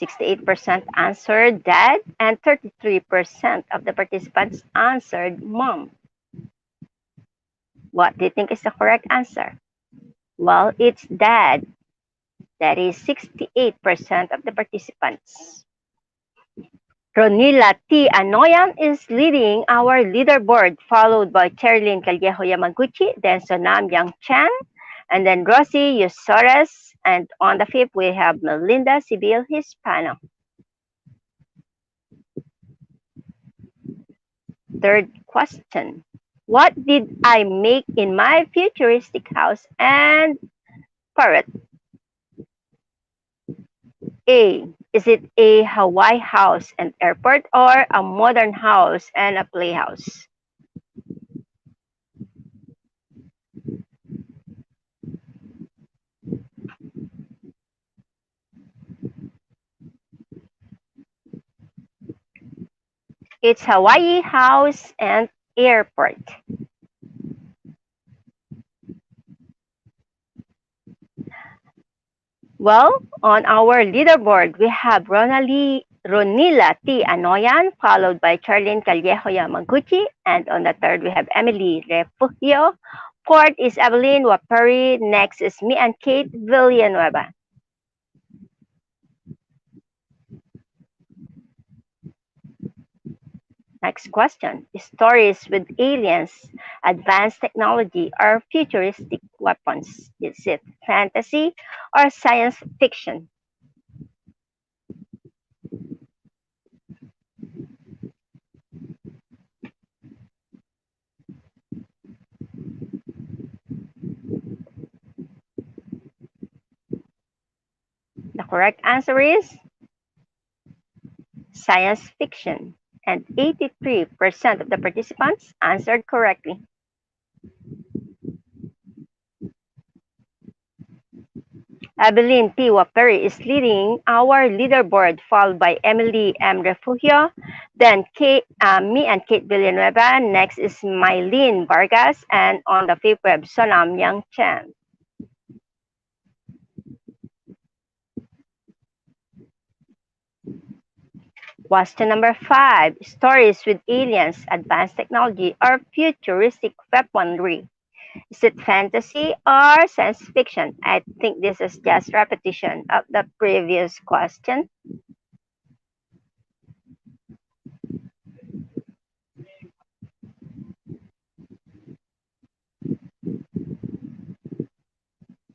68% answered dad and 33% of the participants answered mom. What do you think is the correct answer? Well, it's dad. That is 68% of the participants. Ronila T. Anoyan is leading our leaderboard, followed by Cherlyn Callejo Yamaguchi, then Sonam Yang Chan, and then Rosie Yusores, and on the fifth we have Melinda Sibil Hispano. Third question. What did I make in my futuristic house and parrot? A. Is it a Hawaii house and airport or a modern house and a playhouse? It's Hawaii house and airport. Well, on our leaderboard, we have Ronila T. Anoyan, followed by Charlene Callejo Yamaguchi, and on the third, we have Emily Refugio. Fourth is Evelyn Wapari. Next is me and Kate Villanueva. Next question. Stories with aliens, advanced technology, or futuristic weapons? Is it fantasy or science fiction? correct answer is science fiction. And 83% of the participants answered correctly. Evelyn P. Waperi is leading our leaderboard, followed by Emily M. Refugio, then me and Kate Villanueva. Next is Mylene Vargas, and on the fifth we have Sonam Yang Chen. Question number 5. Stories with aliens, advanced technology, or futuristic weaponry. Is it fantasy or science fiction? I think this is just repetition of the previous question.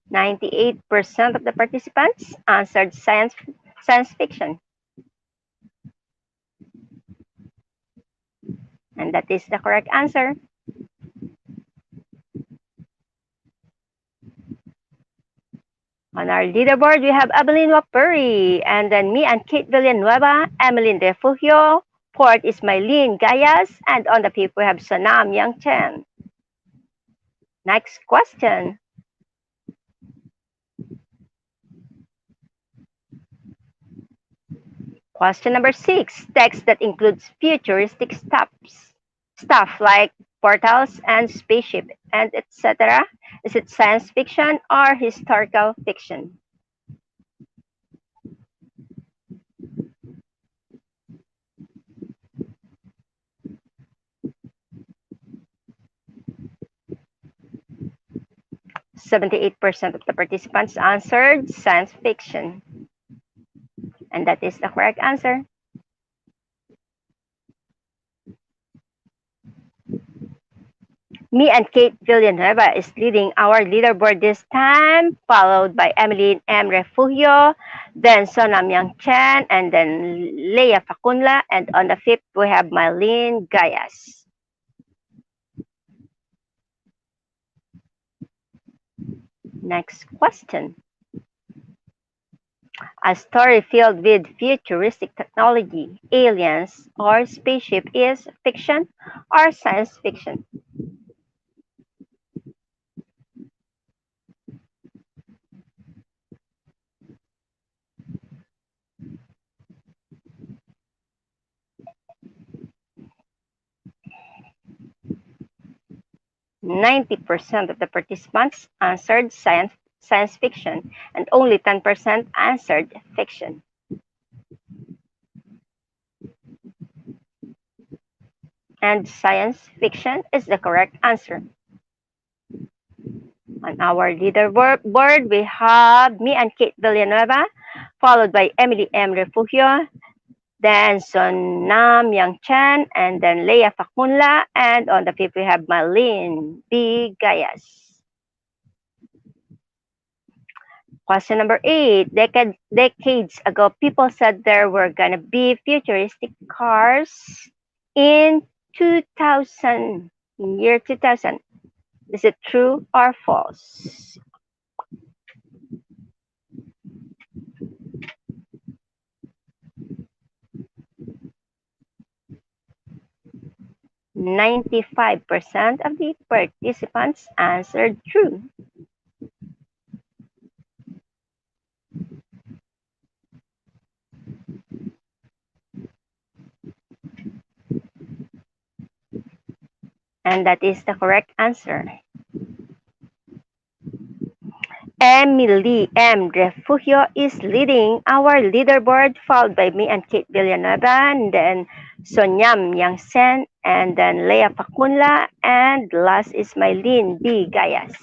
98% of the participants answered science fiction. And that is the correct answer. On our leaderboard, we have Evelyn Wapuri, and then me and Kate Villanueva, Emmeline Refugio. Fourth is Mylene Gayas, and on the fifth we have Sonam Yang Chen. Next question. Question number 6. Text that includes futuristic stuff like portals and spaceship and etc. Is it science fiction or historical fiction? %78 of the participants answered science fiction. And that is the correct answer. Me and Kate Villanueva is leading our leaderboard this time, followed by Emily M. Refugio, then Sonam Yang Chen, and then Leia Facunla, and on the fifth we have Mylene Gayas. Next question. A story filled with futuristic technology, aliens, or spaceship is fiction or science fiction? 90% of the participants answered science fiction, and only 10% answered fiction. And science fiction is the correct answer. On our leaderboard, we have me and Kate Villanueva, followed by Emily M. Refugio, then Sonam Yang Chen, and then Leia Facunla, and on the fifth we have Malin B. Gayas. Question number 8. Decades ago, people said there were gonna be futuristic cars in 2000, in year 2000. Is it true or false? %95 of the participants answered true. And that is the correct answer. Emily M. Refugio is leading our leaderboard, followed by me and Kate Villanueva, and then Sonyam Yangsen, and then Leia Facunla, and last is Mylene B. Gayas.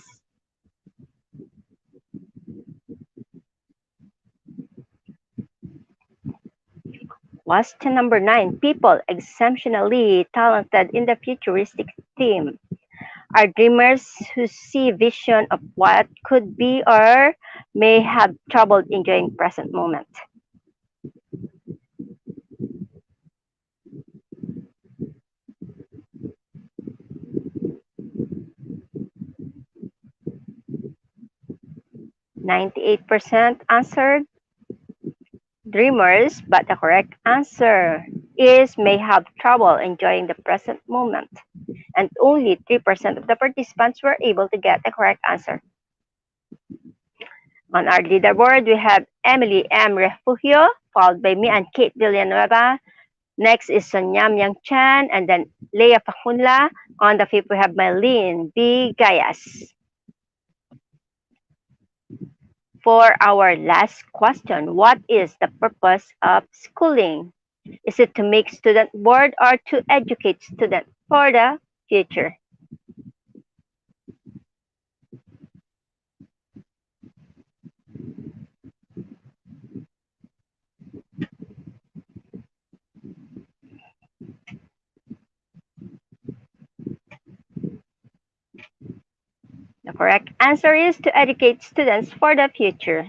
Question number 9. People exceptionally talented in the futuristic theme are dreamers who see vision of what could be or may have trouble enjoying present moment. %98 answered dreamers, but the correct answer is may have trouble enjoying the present moment. And only 3% of the participants were able to get the correct answer. On our leaderboard, we have Emily M. Refugio, followed by me and Kate Villanueva. Next is Sonyam Yang Chan, and then Leia Facunla. On the fifth, we have Mylene B. Gayas. For our last question, what is the purpose of schooling? Is it to make student bored or to educate students for the future? The correct answer is to educate students for the future.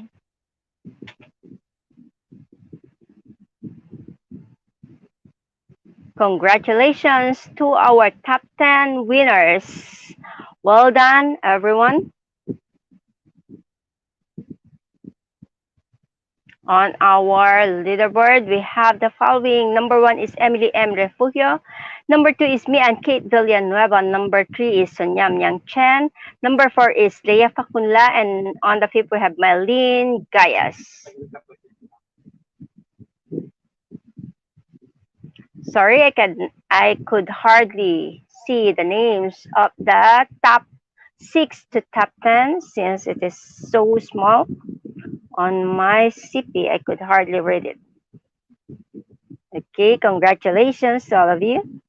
Congratulations to our top 10 winners. Well done, everyone. On our leaderboard, we have the following. Number 1 is Emily M. Refugio. Number 2 is me and Kate Villanueva. Number 3 is Sonyam Yang Chen. Number 4 is Leia Facunla. And on the fifth, we have Mylene Gayas. Sorry, I could hardly see the names of the top 6 to top 10 since it is so small. On my CP, I could hardly read it. Okay, congratulations to all of you.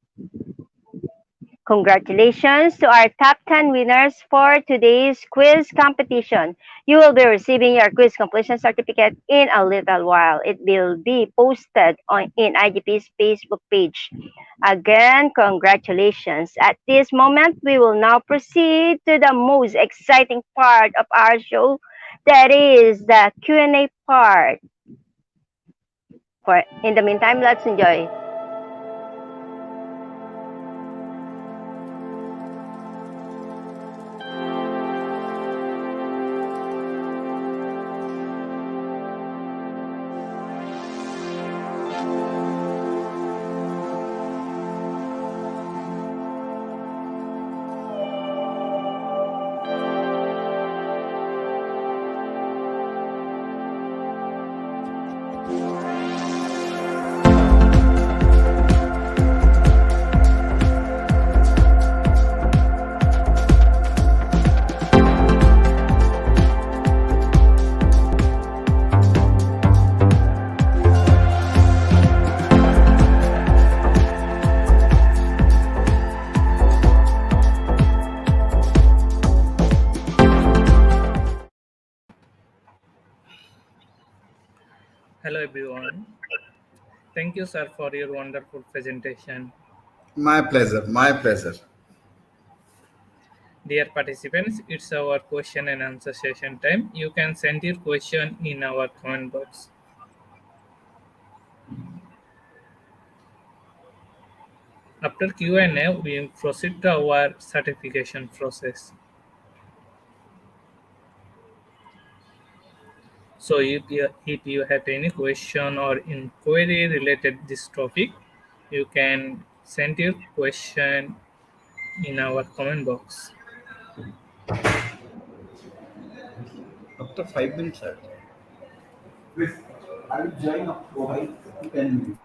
Congratulations to our top 10 winners for today's quiz competition. You will be receiving your quiz completion certificate in a little while. It will be posted in IGP's Facebook page. Again, congratulations. At this moment, we will now proceed to the most exciting part of our show, that is the Q&A part. In the meantime, let's enjoy. Hello everyone. Thank you, sir, for your wonderful presentation. My pleasure. My pleasure. Dear participants, it's our question and answer session time. You can send your question in our comment box. After Q&A, we proceed to our certification process. So if you have any question or inquiry related this topic, you can send your question in our comment box. After 5 minutes, sir. Please, I will join up to 10 minutes.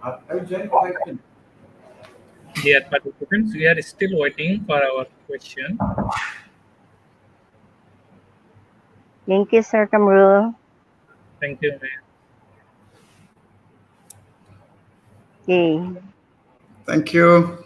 I will join 5 minutes. Dear participants, we are still waiting for our question. Thank you, Sir Kamrul. Thank you, ma'am. Yay. Thank you.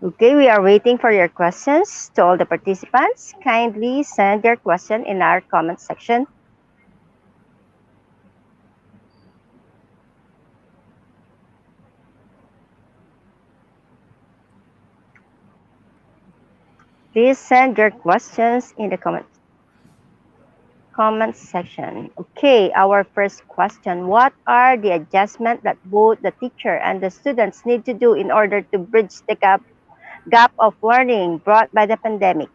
Okay, we are waiting for your questions. To all the participants, kindly send your question in our comment section. Please send your questions in the comment comment section. Okay, our first question. What are the adjustments that both the teacher and the students need to do in order to bridge the gap of learning brought by the pandemic?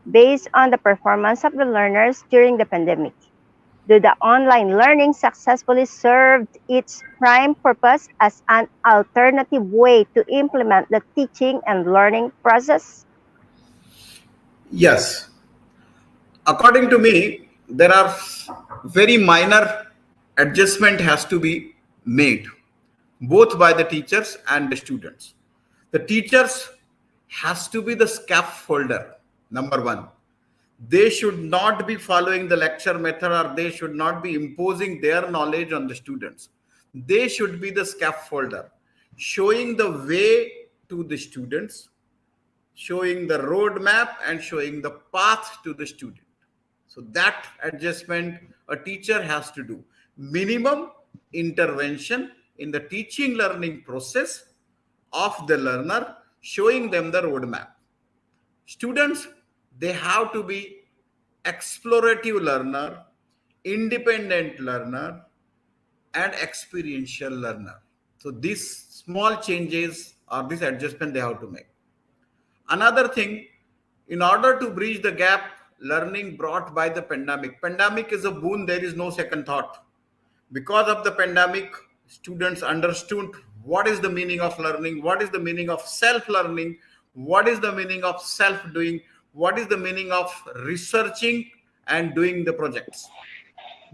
Based on the performance of the learners during the pandemic, do the online learning successfully served its prime purpose as an alternative way to implement the teaching and learning process? Yes, according to me, there are very minor adjustment has to be made, both by the teachers and the students. The teachers has to be the scaffolder. Number one, they should not be following the lecture method, or they should not be imposing their knowledge on the students. They should be the scaffolder, showing the way to the students, showing the roadmap and showing the path to the student. So that adjustment a teacher has to do. Minimum intervention in the teaching learning process of the learner, showing them the roadmap. Students, they have to be explorative learner, independent learner, and experiential learner. So these small changes or this adjustment they have to make. Another thing, in order to bridge the gap, learning brought by the pandemic. Pandemic is a boon, there is no second thought. Because of the pandemic, students understood what is the meaning of learning, what is the meaning of self learning, what is the meaning of self doing, what is the meaning of researching and doing the projects.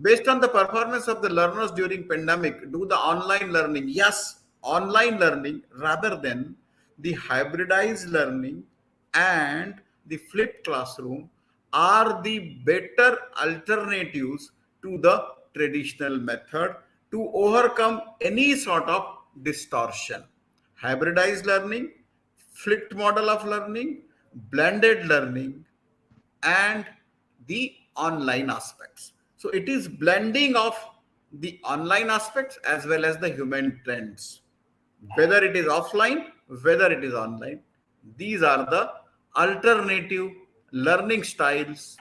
Based on the performance of the learners during pandemic, do the online learning. Yes, online learning rather than the hybridized learning and the flipped classroom are the better alternatives to the traditional method to overcome any sort of distortion. Hybridized learning, flipped model of learning, blended learning, and the online aspects. So it is blending of the online aspects as well as the human trends, whether it is offline, whether it is online. These are the alternative learning styles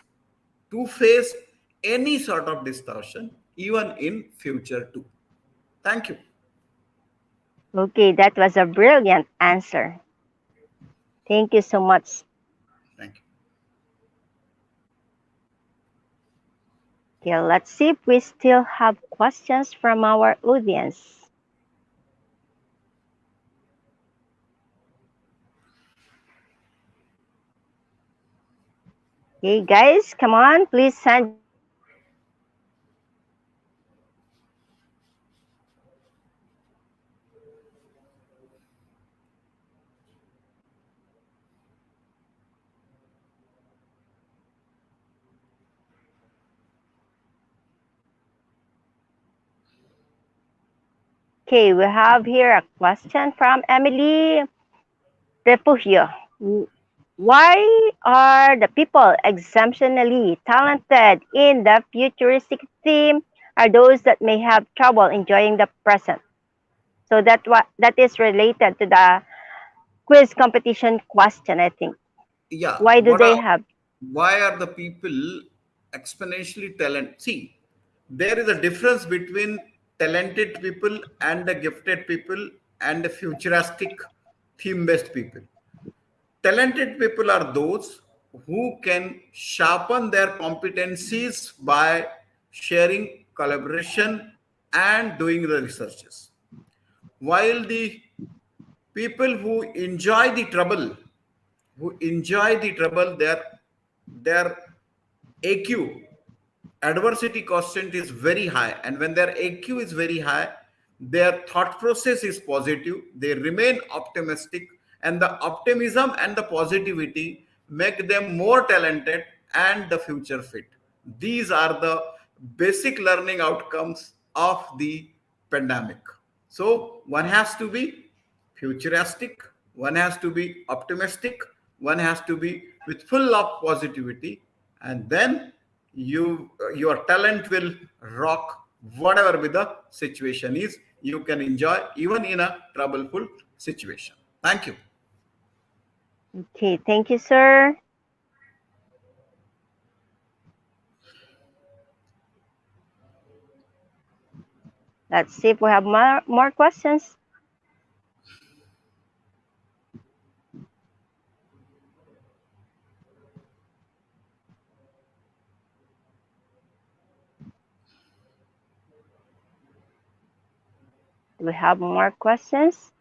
to face any sort of distortion, even in future too. Thank you. Okay, that was a brilliant answer. Thank you so much. Thank you. Okay, let's see if we still have questions from our audience. Okay, guys, come on, please send your questions to our comment section. Okay, we have here a question from Emily Refugio. Why are the people exceptionally talented in the futuristic theme are those that may have trouble enjoying the present? So that is related to the quiz competition question, I think. Yeah, Why do they have? why are the people exponentially talent? See, there is a difference between talented people and the gifted people and the futuristic theme based people. Talented people are those who can sharpen their competencies by sharing, collaboration, and doing the researches. While the people who enjoy the trouble, their AQ, adversity quotient, is very high, and when their AQ is very high, their thought process is positive, they remain optimistic, and the optimism and the positivity make them more talented and the future fit. These are the basic learning outcomes of the pandemic. So one has to be futuristic, one has to be optimistic, one has to be with full of positivity, and then your talent will rock whatever be the situation is. You can enjoy even in a troubleful situation. Thank you. Okay, thank you, sir. Let's see if we have more questions. Do we have more questions?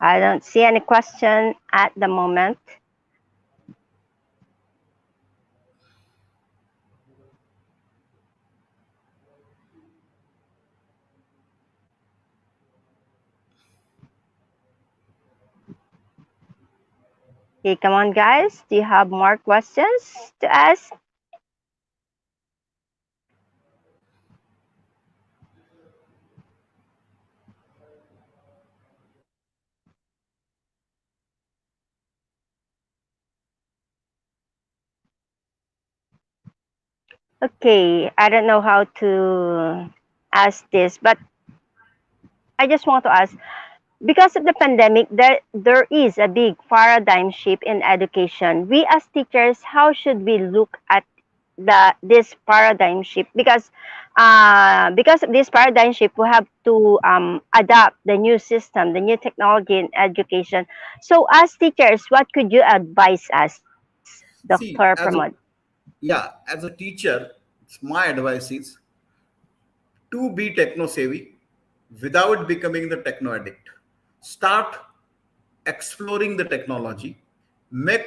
I don't see any question at the moment. Okay, come on, guys. Do you have more questions to ask? Okay, I don't know how to ask this, but I just want to ask, because of the pandemic, there is a big paradigm shift in education. We as teachers, how should we look at this paradigm shift? Because of this paradigm shift, we have to adapt the new system, the new technology in education. So, as teachers, what could you advise us, Dr. See, Pramod? as a teacher, my advice is to be techno savvy without becoming the techno addict. Start exploring the technology, make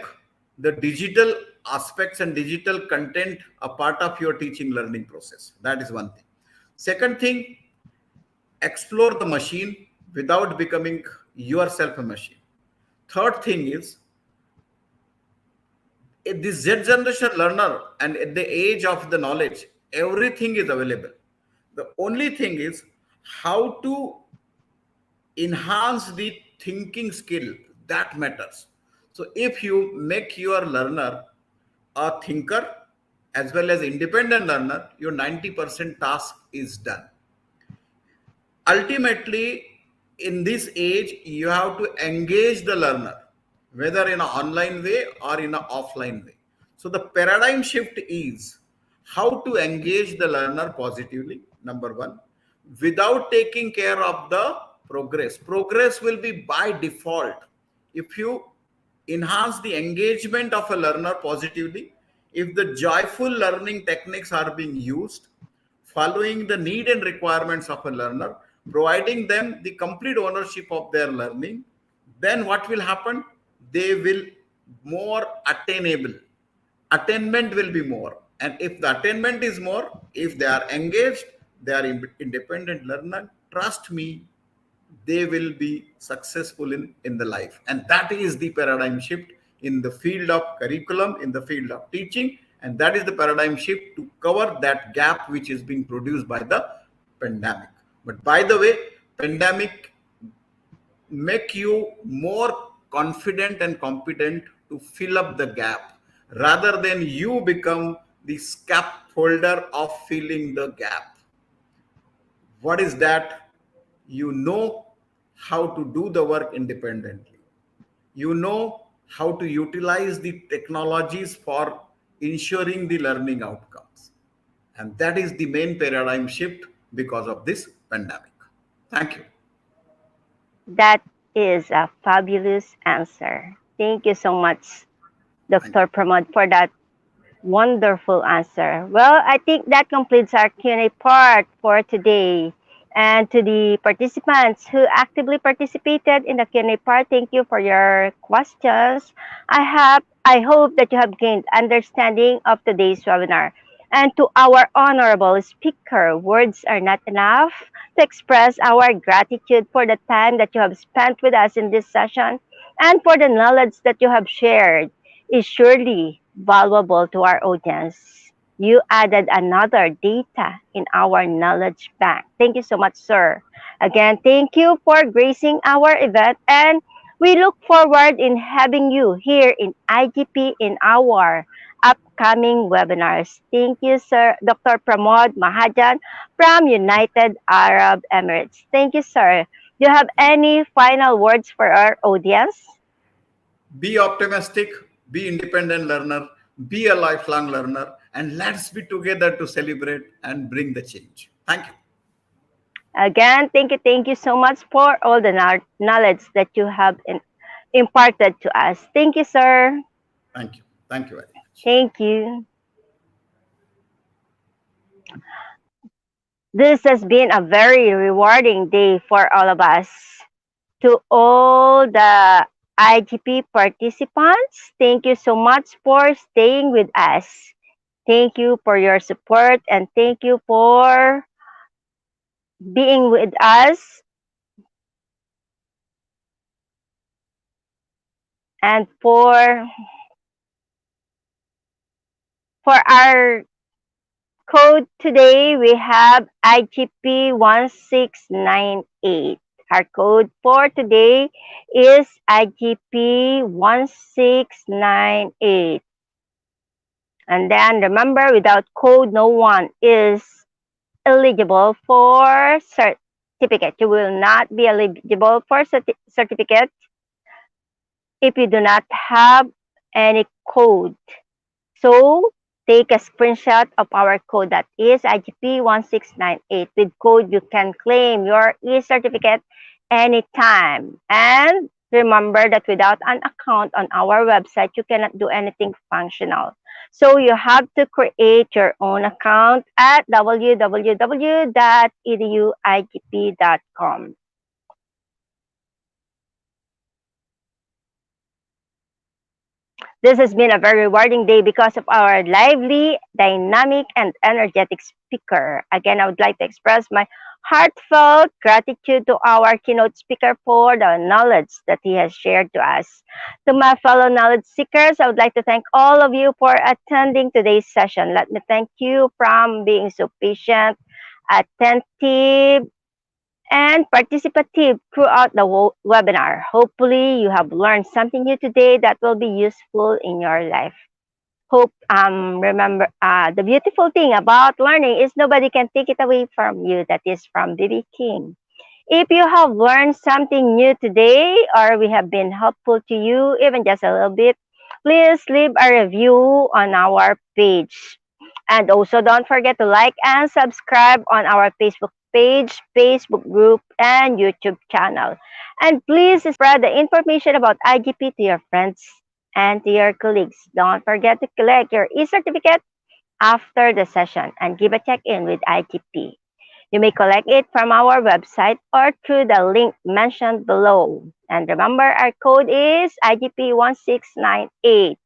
the digital aspects and digital content a part of your teaching learning process. That is one thing. Second thing, explore the machine without becoming yourself a machine. Third thing is, this Z generation learner and at the age of the knowledge, everything is available. The only thing is how to enhance the thinking skill that matters. So if you make your learner a thinker as well as independent learner, your 90% task is done. Ultimately, in this age, you have to engage the learner, whether in an online way or in an offline way. So the paradigm shift is how to engage the learner positively, number one, without taking care of the progress. Progress will be by default. If you enhance the engagement of a learner positively, if the joyful learning techniques are being used, following the need and requirements of a learner, providing them the complete ownership of their learning, then what will happen? They will more attainable. Attainment will be more. And if the attainment is more, if they are engaged, they are independent learner, trust me, they will be successful in the life. And that is the paradigm shift in the field of curriculum, in the field of teaching. And that is the paradigm shift to cover that gap which is being produced by the pandemic. But by the way, pandemic make you more confident and competent to fill up the gap rather than you become the scaffolder of filling the gap. What is that? You know how to do the work independently. You know how to utilize the technologies for ensuring the learning outcomes. And that is the main paradigm shift because of this pandemic. Thank you. That is a fabulous answer. Thank you so much, Thank you. Dr. Pramod, for that wonderful answer. Well, I think that completes our Q&A part for today. And to the participants who actively participated in the Q&A part, thank you for your questions. I hope that you have gained understanding of today's webinar. And to our honorable speaker, words are not enough to express our gratitude for the time that you have spent with us in this session and for the knowledge that you have shared is surely valuable to our audience. You added another data in our knowledge bank. Thank you so much, sir. Again, thank you for gracing our event, and we look forward in having you here in IGP in our upcoming webinars. Thank you, Sir Dr. Pramod Mahajan from United Arab Emirates. Thank you, sir. Do you have any final words for our audience? Be optimistic, be independent learner, be a lifelong learner, and let's be together to celebrate and bring the change. Thank you. Again, thank you so much for all the knowledge that you have imparted to us. Thank you, sir. Thank you. Thank you very much. Thank you. This has been a very rewarding day for all of us. To all the IGP participants, thank you so much for staying with us. Thank you for your support and thank you for being with us and for our code today, we have IGP 1698. Our code for today is IGP 1698. And then remember, without code, no one is eligible for certificate. You will not be eligible for certificate if you do not have any code. So take a screenshot of our code that is IGP 1698. With code, you can claim your e-certificate anytime. And remember that without an account on our website, you cannot do anything functional. So you have to create your own account at www.eduigp.com. This has been a very rewarding day because of our lively, dynamic, and energetic speaker. Again, I would like to express my heartfelt gratitude to our keynote speaker for the knowledge that he has shared to us. To my fellow knowledge seekers, I would like to thank all of you for attending today's session. Let me thank you from being so patient, attentive, and participative throughout the webinar. Hopefully, you have learned something new today that will be useful in your life. Hope remember the beautiful thing about learning is nobody can take it away from you. That is from BB King. If you have learned something new today or we have been helpful to you, even just a little bit, please leave a review on our page. And also don't forget to like and subscribe on our Facebook page, Facebook group, and YouTube channel. And please spread the information about IGP to your friends and to your colleagues. Don't forget to collect your e-certificate after the session and give a check-in with IGP. You may collect it from our website or through the link mentioned below. And remember, our code is IGP1698.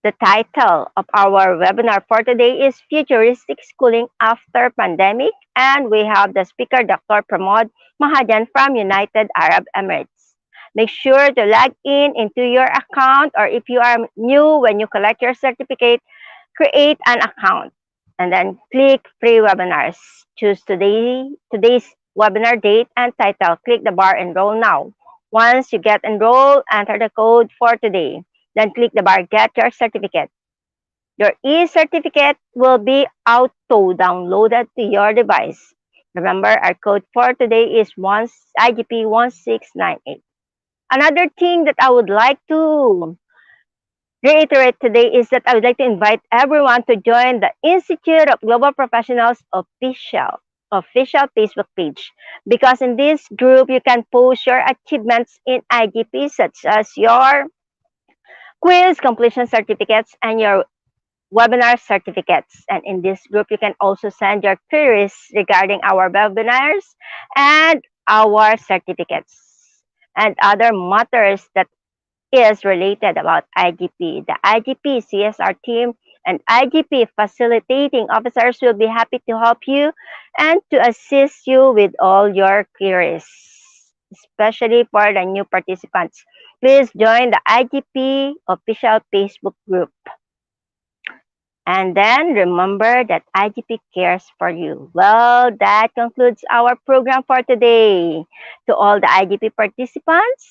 The title of our webinar for today is Futuristic Schooling After Pandemic, and we have the speaker, Dr. Pramod Mahajan from United Arab Emirates. Make sure to log in into your account, or if you are new when you collect your certificate, create an account and then click free webinars. Choose today's webinar date and title. Click the bar enroll now. Once you get enrolled, enter the code for today. Then click the bar Get Your Certificate. Your e-certificate will be auto-downloaded to your device. Remember, our code for today is IGP1698. Another thing that I would like to reiterate today is that I would like to invite everyone to join the Institute of Global Professionals official Facebook page, because in this group you can post your achievements in IGP, such as your quiz completion certificates and your webinar certificates. And in this group, you can also send your queries regarding our webinars and our certificates and other matters that is related about IGP. The IGP CSR team and IGP facilitating officers will be happy to help you and to assist you with all your queries, especially for the new participants. Please join the IGP official Facebook group. And then remember that IGP cares for you. Well, that concludes our program for today. To all the IGP participants,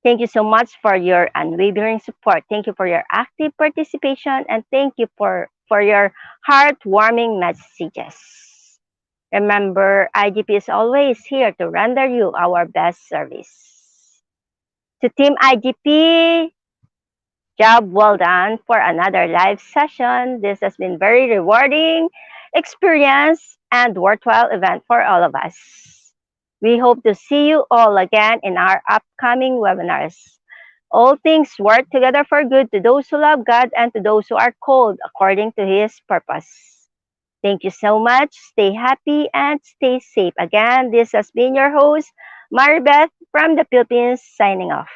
Thank you so much for your unwavering support. Thank you for your active participation, and thank you for your heartwarming messages. Remember, IGP is always here to render you our best service. To Team IGP, job well done for another live session. This has been very rewarding experience and worthwhile event for all of us. We hope to see you all again in our upcoming webinars. All things work together for good to those who love God and to those who are called according to His purpose. Thank you so much. Stay happy and stay safe. Again, this has been your host, Maribeth from the Philippines, signing off.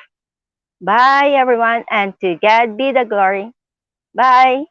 Bye, everyone, and to God be the glory. Bye.